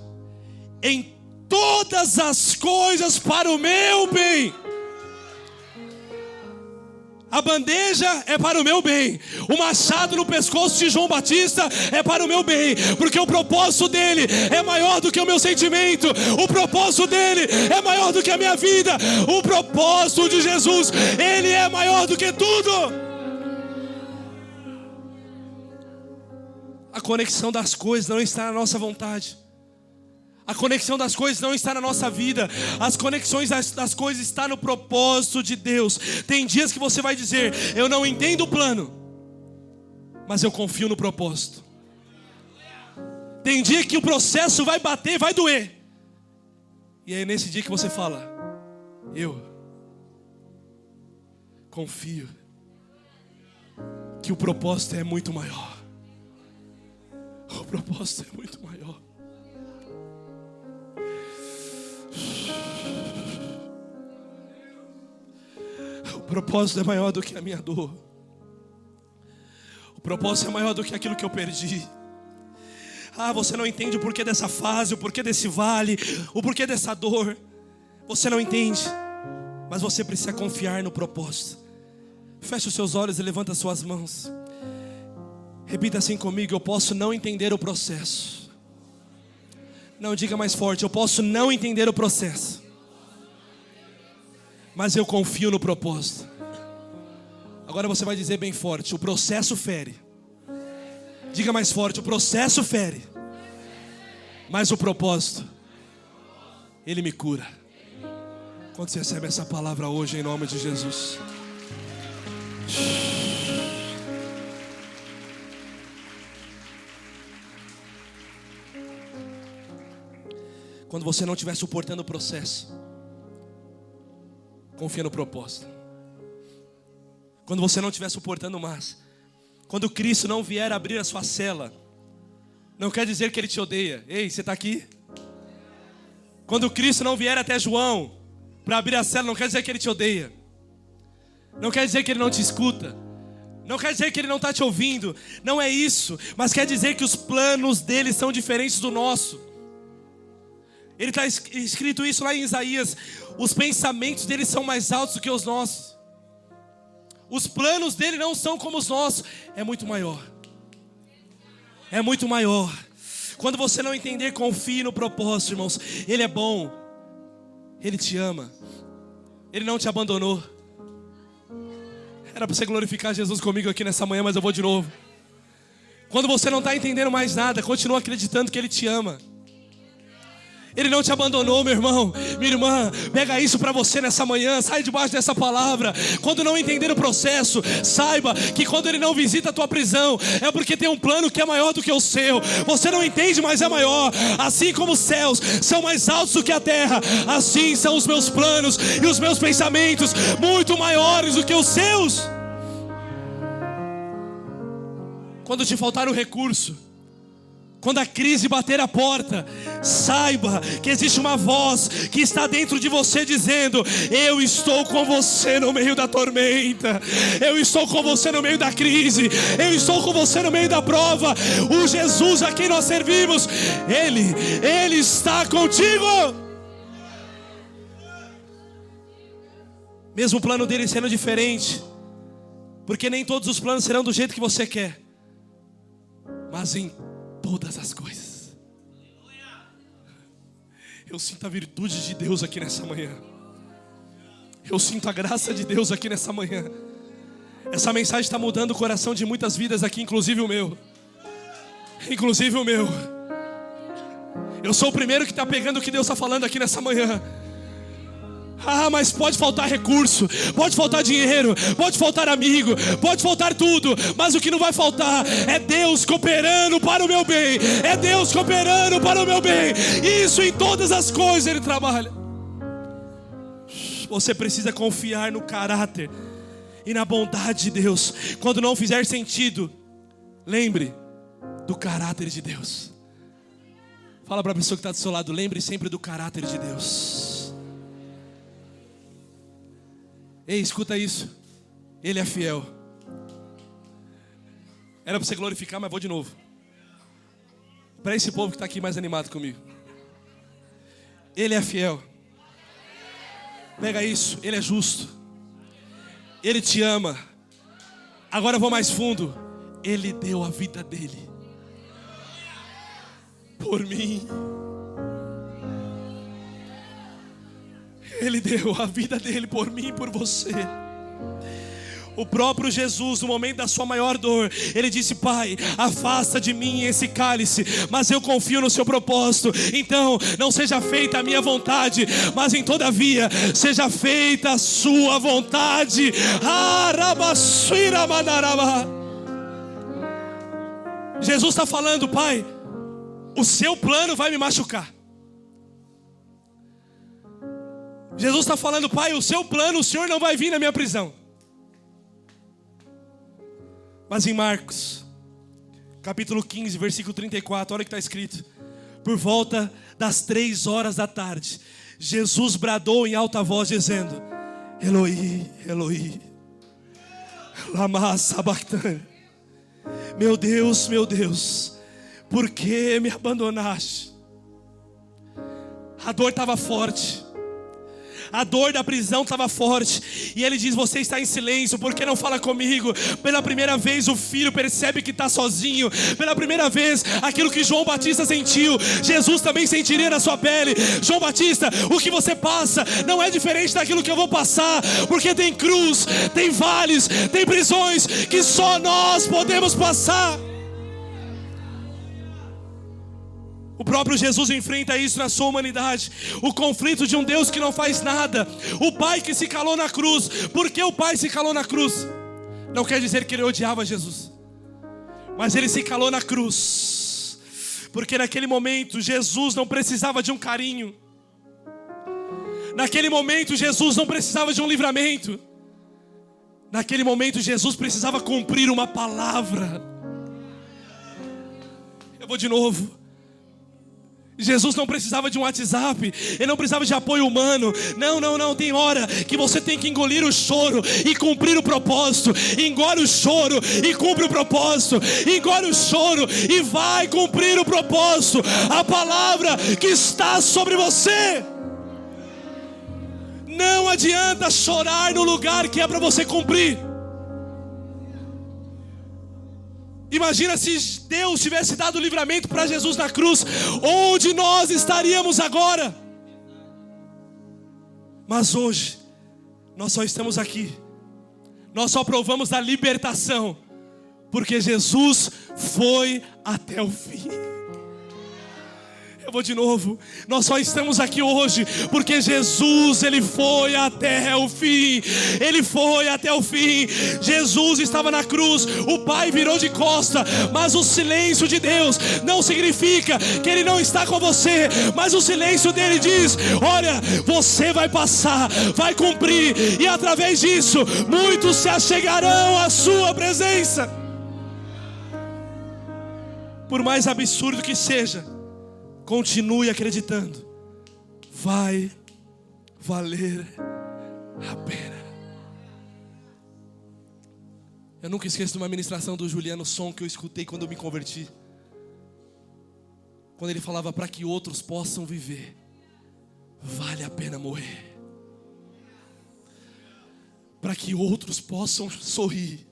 em todas as coisas para o meu bem. A bandeja é para o meu bem. O machado no pescoço de João Batista é para o meu bem. Porque o propósito dele é maior do que o meu sentimento. O propósito dele é maior do que a minha vida. O propósito de Jesus, ele é maior do que tudo. A conexão das coisas não está na nossa vontade. A conexão das coisas não está na nossa vida. As conexões das coisas estão no propósito de Deus. Tem dias que você vai dizer: eu não entendo o plano, mas eu confio no propósito. Tem dia que o processo vai bater, vai doer. E é nesse dia que você fala: eu confio que o propósito é muito maior. O propósito é muito maior. O propósito é maior do que a minha dor. O propósito é maior do que aquilo que eu perdi. Ah, você não entende o porquê dessa fase, o porquê desse vale, o porquê dessa dor. Você não entende, mas você precisa confiar no propósito. Feche os seus olhos e levanta as suas mãos. Repita assim comigo: eu posso não entender o processo. Não, diga mais forte: eu posso não entender o processo, mas eu confio no propósito. Agora você vai dizer bem forte: o processo fere. Diga mais forte: o processo fere, mas o propósito, ele me cura. Quando você recebe essa palavra hoje, em nome de Jesus? Quando você não estiver suportando o processo, confia no propósito. Quando você não estiver suportando mais, quando Cristo não vier abrir a sua cela, não quer dizer que Ele te odeia. Ei, você está aqui? Quando Cristo não vier até João para abrir a cela, não quer dizer que Ele te odeia. Não quer dizer que Ele não te escuta. Não quer dizer que Ele não está te ouvindo. Não é isso. Mas quer dizer que os planos dele são diferentes do nosso. Ele está escrito isso lá em Isaías: os pensamentos dele são mais altos do que os nossos. Os planos dele não são como os nossos. É muito maior. É muito maior. Quando você não entender, confie no propósito, irmãos. Ele é bom. Ele te ama. Ele não te abandonou. Era para você glorificar Jesus comigo aqui nessa manhã, mas eu vou de novo. Quando você não está entendendo mais nada, continua acreditando que Ele te ama. Ele não te abandonou, meu irmão, minha irmã. Pega isso para você nessa manhã. Sai debaixo dessa palavra. Quando não entender o processo, saiba que quando Ele não visita a tua prisão, é porque tem um plano que é maior do que o seu. Você não entende, mas é maior. Assim como os céus são mais altos do que a terra, assim são os meus planos e os meus pensamentos muito maiores do que os seus. Quando te faltar o recurso, quando a crise bater a porta, saiba que existe uma voz que está dentro de você dizendo: eu estou com você no meio da tormenta, eu estou com você no meio da crise, eu estou com você no meio da prova. O Jesus a quem nós servimos, Ele está contigo. Mesmo o plano dele sendo diferente, porque nem todos os planos serão do jeito que você quer, mas em todas as coisas, eu sinto a virtude de Deus aqui nessa manhã. Eu sinto a graça de Deus aqui nessa manhã. Essa mensagem está mudando o coração de muitas vidas aqui, inclusive o meu. Inclusive o meu. Eu sou o primeiro que está pegando o que Deus está falando aqui nessa manhã. Ah, mas pode faltar recurso, pode faltar dinheiro, pode faltar amigo, pode faltar tudo, mas o que não vai faltar é Deus cooperando para o meu bem. É Deus cooperando para o meu bem. Isso em todas as coisas Ele trabalha. Você precisa confiar no caráter e na bondade de Deus. Quando não fizer sentido, lembre do caráter de Deus. Fala para a pessoa que está do seu lado: lembre sempre do caráter de Deus. Ei, escuta isso. Ele é fiel. Era para você glorificar, mas vou de novo. Para esse povo que está aqui mais animado comigo. Ele é fiel. Pega isso. Ele é justo. Ele te ama. Agora eu vou mais fundo. Ele deu a vida dele por mim. Ele deu a vida dele por mim e por você. O próprio Jesus, no momento da sua maior dor, Ele disse: Pai, afasta de mim esse cálice, mas eu confio no seu propósito. Então, não seja feita a minha vontade, mas em todavia, seja feita a sua vontade. Jesus está falando: Pai, o seu plano vai me machucar. Jesus está falando: Pai, o seu plano, o Senhor não vai vir na minha prisão. Mas em Marcos, capítulo 15, versículo 34, olha o que está escrito: por volta das 3 horas da tarde, Jesus bradou em alta voz dizendo: Eloi, Eloi, lama sabachthani. Meu Deus, por que me abandonaste? A dor estava forte. A dor da prisão estava forte. E ele diz: você está em silêncio, por que não fala comigo? Pela primeira vez o filho percebe que está sozinho. Pela primeira vez, aquilo que João Batista sentiu, Jesus também sentiria na sua pele. João Batista, o que você passa não é diferente daquilo que eu vou passar, porque tem cruz, tem vales, tem prisões que só nós podemos passar. O próprio Jesus enfrenta isso na sua humanidade. O conflito de um Deus que não faz nada. O Pai que se calou na cruz. Por que o Pai se calou na cruz? Não quer dizer que ele odiava Jesus, mas ele se calou na cruz porque naquele momento Jesus não precisava de um carinho. Naquele momento Jesus não precisava de um livramento. Naquele momento Jesus precisava cumprir uma palavra. Eu vou de novo. Jesus não precisava de um WhatsApp, ele não precisava de apoio humano. Não, tem hora que você tem que engolir o choro e cumprir o propósito. Engole o choro e cumpre o propósito. Engole o choro e vai cumprir o propósito. A palavra que está sobre você. Não adianta chorar no lugar que é para você cumprir. Imagina se Deus tivesse dado o livramento para Jesus na cruz, onde nós estaríamos agora? Mas hoje, nós só estamos aqui, nós só provamos da libertação, porque Jesus foi até o fim. Eu vou de novo. Nós só estamos aqui hoje porque Jesus, ele foi até o fim. Ele foi até o fim. Jesus estava na cruz, o Pai virou de costa, mas o silêncio de Deus não significa que ele não está com você, mas o silêncio dele diz: olha, você vai passar, vai cumprir, e através disso muitos se achegarão à sua presença. Por mais absurdo que seja, continue acreditando, vai valer a pena. Eu nunca esqueço de uma ministração do Juliano Som que eu escutei quando eu me converti. Quando ele falava: para que outros possam viver, vale a pena morrer. Para que outros possam sorrir,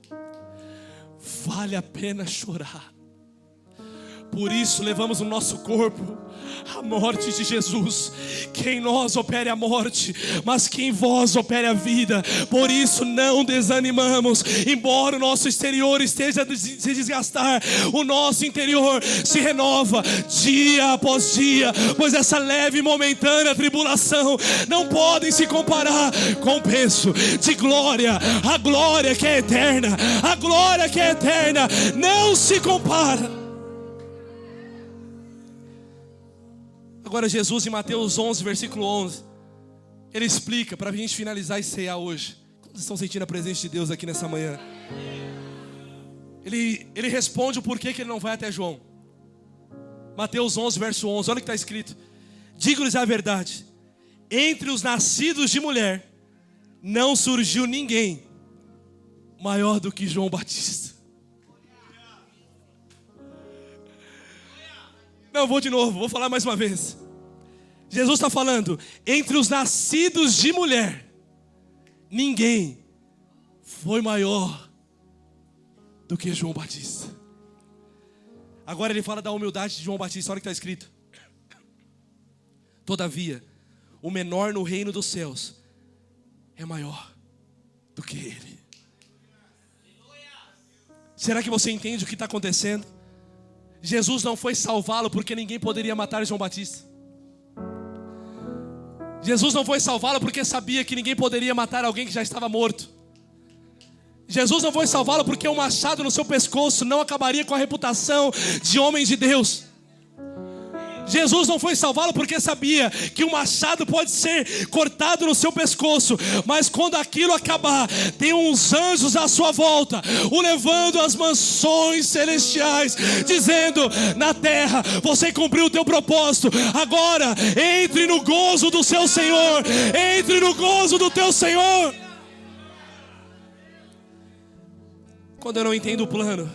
vale a pena chorar. Por isso levamos no nosso corpo a morte de Jesus. Que em nós opere a morte, mas que em vós opere a vida. Por isso não desanimamos. Embora o nosso exterior esteja a se desgastar, o nosso interior se renova dia após dia. Pois essa leve e momentânea tribulação não podem se comparar com o peso de glória. A glória que é eterna, a glória que é eterna não se compara. Agora Jesus, em Mateus 11, versículo 11, ele explica, para a gente finalizar e ceiar hoje. Quantos estão sentindo a presença de Deus aqui nessa manhã? Ele responde o porquê que ele não vai até João. Mateus 11, verso 11, olha o que está escrito: digo-lhes a verdade, entre os nascidos de mulher não surgiu ninguém maior do que João Batista. Não, vou de novo, vou falar mais uma vez. Jesus está falando: entre os nascidos de mulher, ninguém foi maior do que João Batista. Agora ele fala da humildade de João Batista, olha o que está escrito: todavia, o menor no reino dos céus é maior do que ele. Será que você entende o que está acontecendo? Jesus não foi salvá-lo porque ninguém poderia matar João Batista. Jesus não foi salvá-lo porque sabia que ninguém poderia matar alguém que já estava morto. Jesus não foi salvá-lo porque um machado no seu pescoço não acabaria com a reputação de homem de Deus. Jesus não foi salvá-lo porque sabia que um machado pode ser cortado no seu pescoço, mas quando aquilo acabar, tem uns anjos à sua volta, o levando às mansões celestiais, dizendo: na terra você cumpriu o teu propósito, agora entre no gozo do seu Senhor, entre no gozo do teu Senhor. Quando eu não entendo o plano,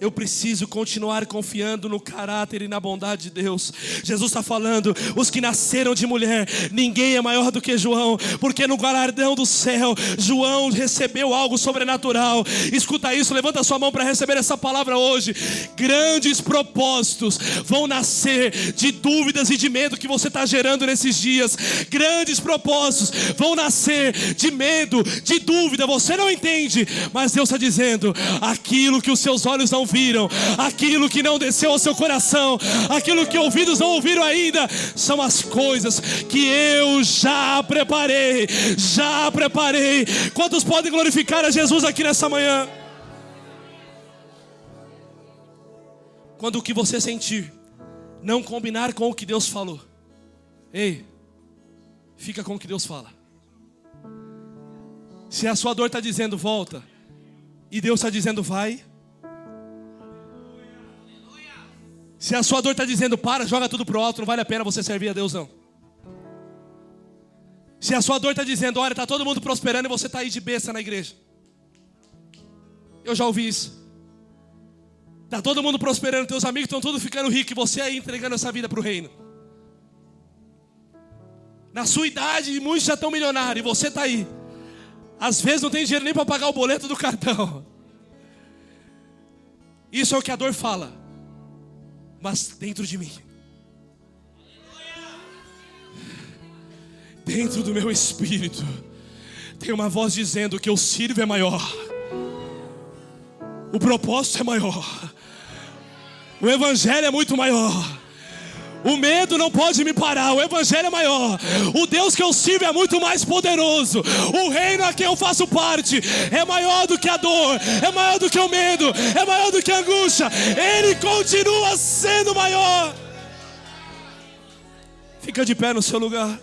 Eu preciso continuar confiando no caráter e na bondade de Deus. Jesus está falando, os que nasceram de mulher, ninguém é maior do que João, porque no galardão do céu, João recebeu algo sobrenatural. Escuta isso, levanta sua mão para receber essa palavra hoje. Grandes propósitos vão nascer de dúvidas e de medo que você está gerando nesses dias. Grandes propósitos vão nascer de medo, de dúvida, você não entende, mas Deus está dizendo, aquilo que os seus olhos não viram, aquilo que não desceu ao seu coração, aquilo que ouvidos não ouviram ainda, são as coisas que eu já preparei. Quantos podem glorificar a Jesus aqui nessa manhã? Quando o que você sentir não combinar com o que Deus falou, ei, fica com o que Deus fala. Se a sua dor está dizendo volta, e Deus está dizendo vai. Se a sua dor está dizendo para, joga tudo pro alto, não vale a pena você servir a Deus não. Se a sua dor está dizendo, olha, está todo mundo prosperando e você está aí de besta na igreja. Eu já ouvi isso. Está todo mundo prosperando, teus amigos estão todos ficando ricos e você aí entregando essa vida para o reino. Na sua idade, muitos já estão milionários e você está aí. Às vezes não tem dinheiro nem para pagar o boleto do cartão. Isso é o que a dor fala. Mas dentro de mim, dentro do meu espírito, tem uma voz dizendo que eu sirvo é maior, o propósito é maior, o evangelho é muito maior. O medo não pode me parar, o evangelho é maior. O Deus que eu sirvo é muito mais poderoso. O reino a quem eu faço parte é maior do que a dor, é maior do que o medo, é maior do que a angústia. Ele continua sendo maior. Fica de pé no seu lugar.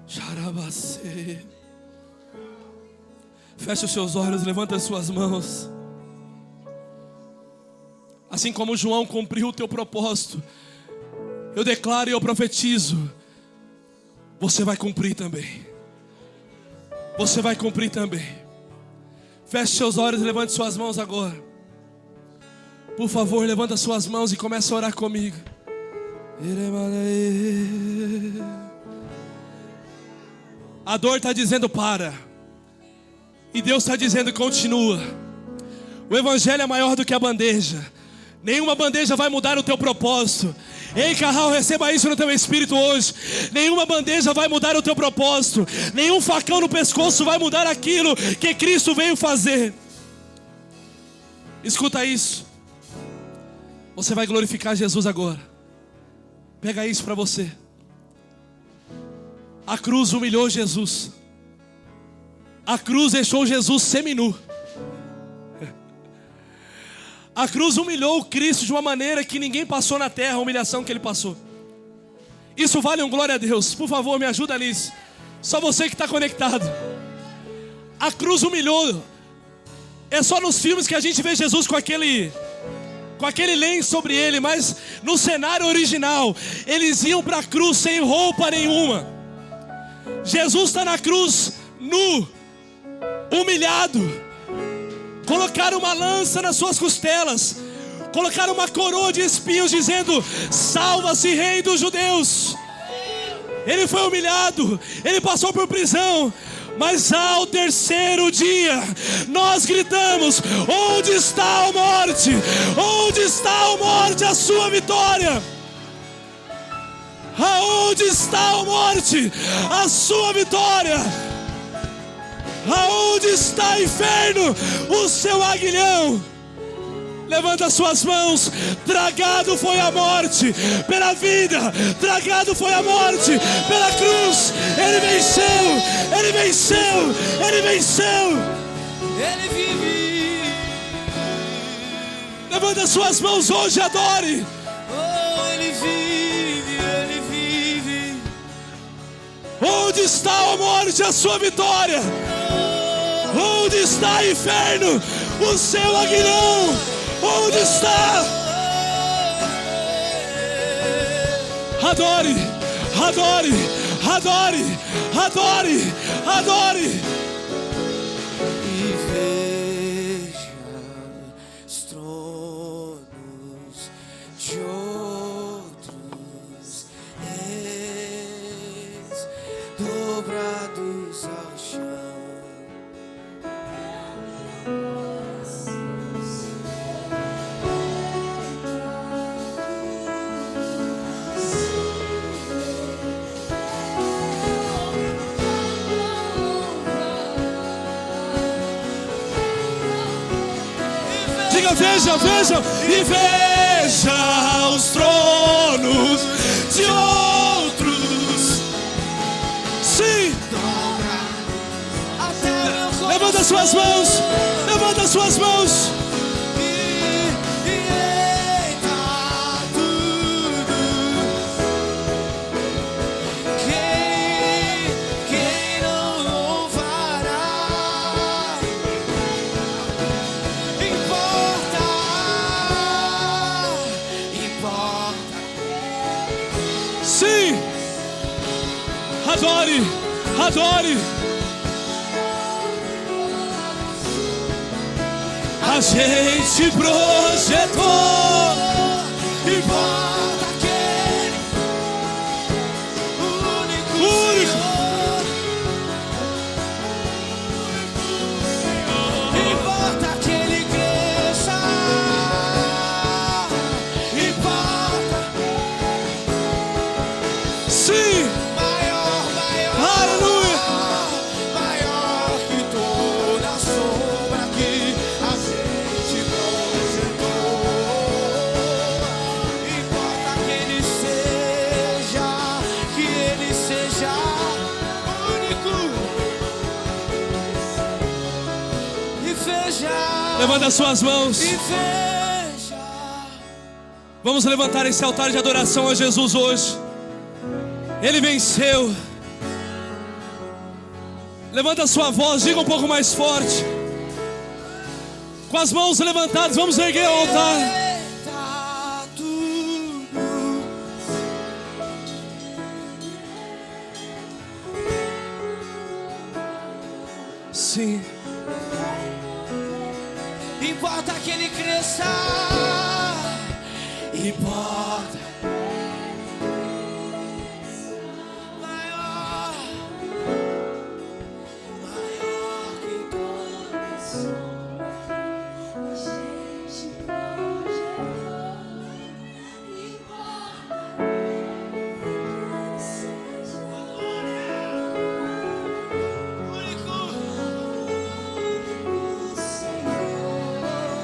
Xarabacê. Feche os seus olhos, levanta as suas mãos. Assim como João cumpriu o teu propósito, eu declaro e eu profetizo, você vai cumprir também. Você vai cumprir também. Feche seus olhos e levante suas mãos agora. Por favor, levanta suas mãos e comece a orar comigo. A dor está dizendo para. E Deus está dizendo continua. O evangelho é maior do que a bandeja. Nenhuma bandeja vai mudar o teu propósito. Ei, Carral, receba isso no teu espírito hoje. Nenhuma bandeja vai mudar o teu propósito. Nenhum facão no pescoço vai mudar aquilo que Cristo veio fazer. Escuta isso. Você vai glorificar Jesus agora. Pega isso para você. A cruz humilhou Jesus. A cruz deixou Jesus seminu. A cruz humilhou o Cristo de uma maneira que ninguém passou na terra, a humilhação que ele passou. Isso vale um glória a Deus. Por favor, me ajuda nisso. Só você que está conectado. A cruz humilhou. É só nos filmes que a gente vê Jesus com aquele lenço sobre ele. Mas no cenário original, eles iam para a cruz sem roupa nenhuma. Jesus está na cruz nu, humilhado. Colocaram uma lança nas suas costelas, colocaram uma coroa de espinhos dizendo: salva-se, rei dos judeus. Ele foi humilhado, ele passou por prisão, mas ao terceiro dia nós gritamos: onde está a morte? Onde está a morte, a sua vitória? Aonde está a morte, a sua vitória? Aonde está, inferno, o seu aguilhão? Levanta suas mãos. Tragado foi a morte pela vida, tragado foi a morte pela cruz. Ele venceu, ele venceu, ele venceu. Ele vive. Levanta suas mãos hoje, adore. Oh, ele vive, ele vive. Onde está a morte, a sua vitória? Onde está, inferno, o seu aguilhão? Onde está? Adore, adore, Adore, adore, adore. E veja os tronos de outros reis dobrados ao chão. Veja, veja, e veja os tronos de outros. Sim. Levanta as suas mãos, levanta as suas mãos. Sim, adore, adore. A gente projetou E volta aquele único Senhor. E volta aquele cresça. E volta. Sim. Maior, maior, Aleluia. maior que toda sombra que a gente projetou. Importa que ele seja único. E veja. Levanta as suas mãos. E veja. Vamos levantar esse altar de adoração a Jesus hoje. Ele venceu. Levanta a sua voz, diga um pouco mais forte. Com as mãos levantadas, vamos erguer o altar. Eita, tudo. Sim. Importa que ele cresça. Importa. Maior. Maior que todos.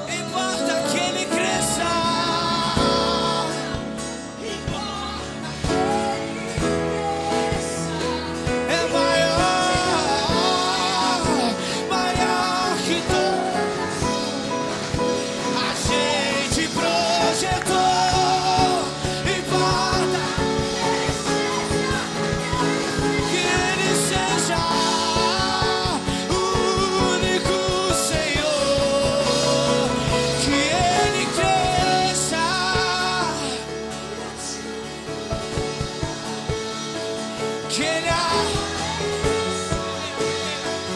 Importa que ele cresça. É maior, maior que todos. A gente projetou. Importa que ele seja o único Senhor. Que ele cresça. Que ele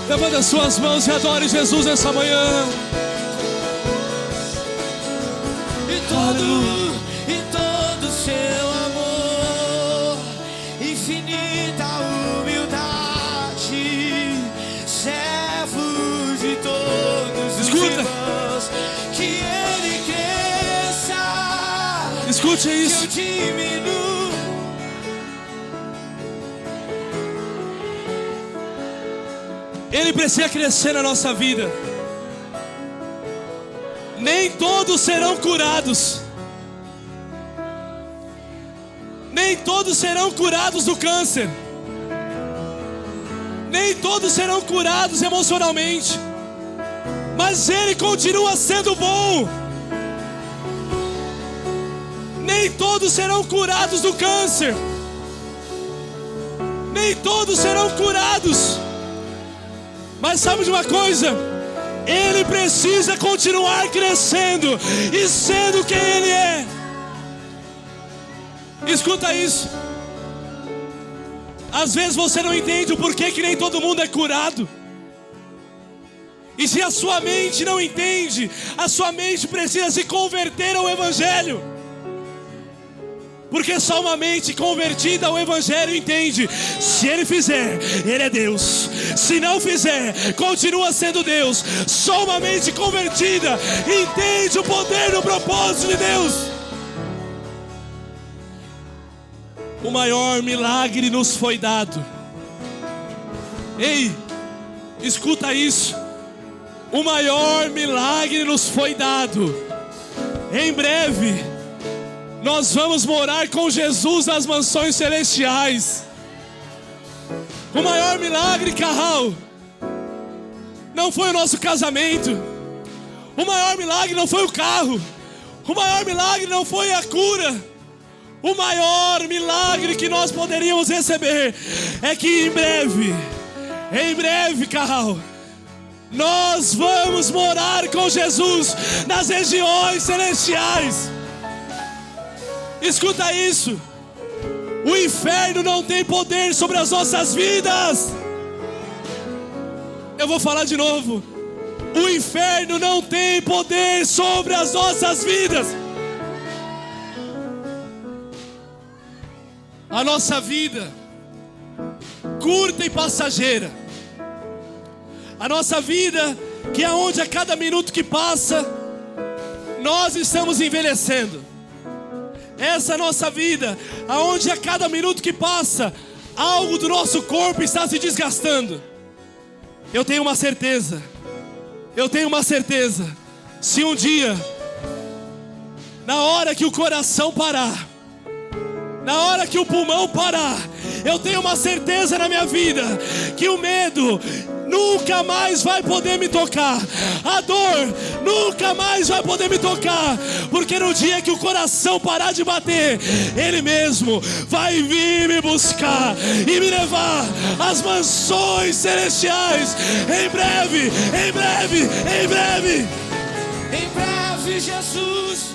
Levanta as suas mãos e adore Jesus nessa manhã. e todo seu amor, infinita humildade, servo de todos os Escuta. irmãos, que ele cresça, Escute que eu isso. diminuo. Ele precisa crescer na nossa vida. Nem todos serão curados. Nem todos serão curados do câncer. Nem todos serão curados emocionalmente. Mas Ele continua sendo bom. Nem todos serão curados do câncer. Nem todos serão curados. Mas sabe de uma coisa? Ele precisa continuar crescendo e sendo quem Ele é. Escuta isso. Às vezes você não entende o porquê que nem todo mundo é curado. E se a sua mente não entende, a sua mente precisa se converter ao Evangelho. Porque só uma mente convertida ao Evangelho entende: se Ele fizer, Ele é Deus. Se não fizer, continua sendo Deus. Só uma mente convertida entende o poder do propósito de Deus. O maior milagre nos foi dado. Ei, escuta isso. O maior milagre nos foi dado. Em breve nós vamos morar com Jesus nas mansões celestiais. O maior milagre, Carral, não foi o nosso casamento. O maior milagre não foi o carro. O maior milagre não foi a cura. O maior milagre que nós poderíamos receber é que em breve, Carral, nós vamos morar com Jesus nas regiões celestiais. Escuta isso. O inferno não tem poder sobre as nossas vidas. Eu vou falar de novo. O inferno não tem poder sobre as nossas vidas. A nossa vida, curta e passageira. A nossa vida, que é onde a cada minuto que passa, nós estamos envelhecendo. Essa nossa vida, aonde a cada minuto que passa, algo do nosso corpo está se desgastando. Eu tenho uma certeza. Se um dia, na hora que o coração parar, na hora que o pulmão parar, eu tenho uma certeza na minha vida, que o medo nunca mais vai poder me tocar. A dor nunca mais vai poder me tocar. Porque no dia que o coração parar de bater, Ele mesmo vai vir me buscar e me levar às mansões celestiais. Em breve, em breve, em breve. Em breve, Jesus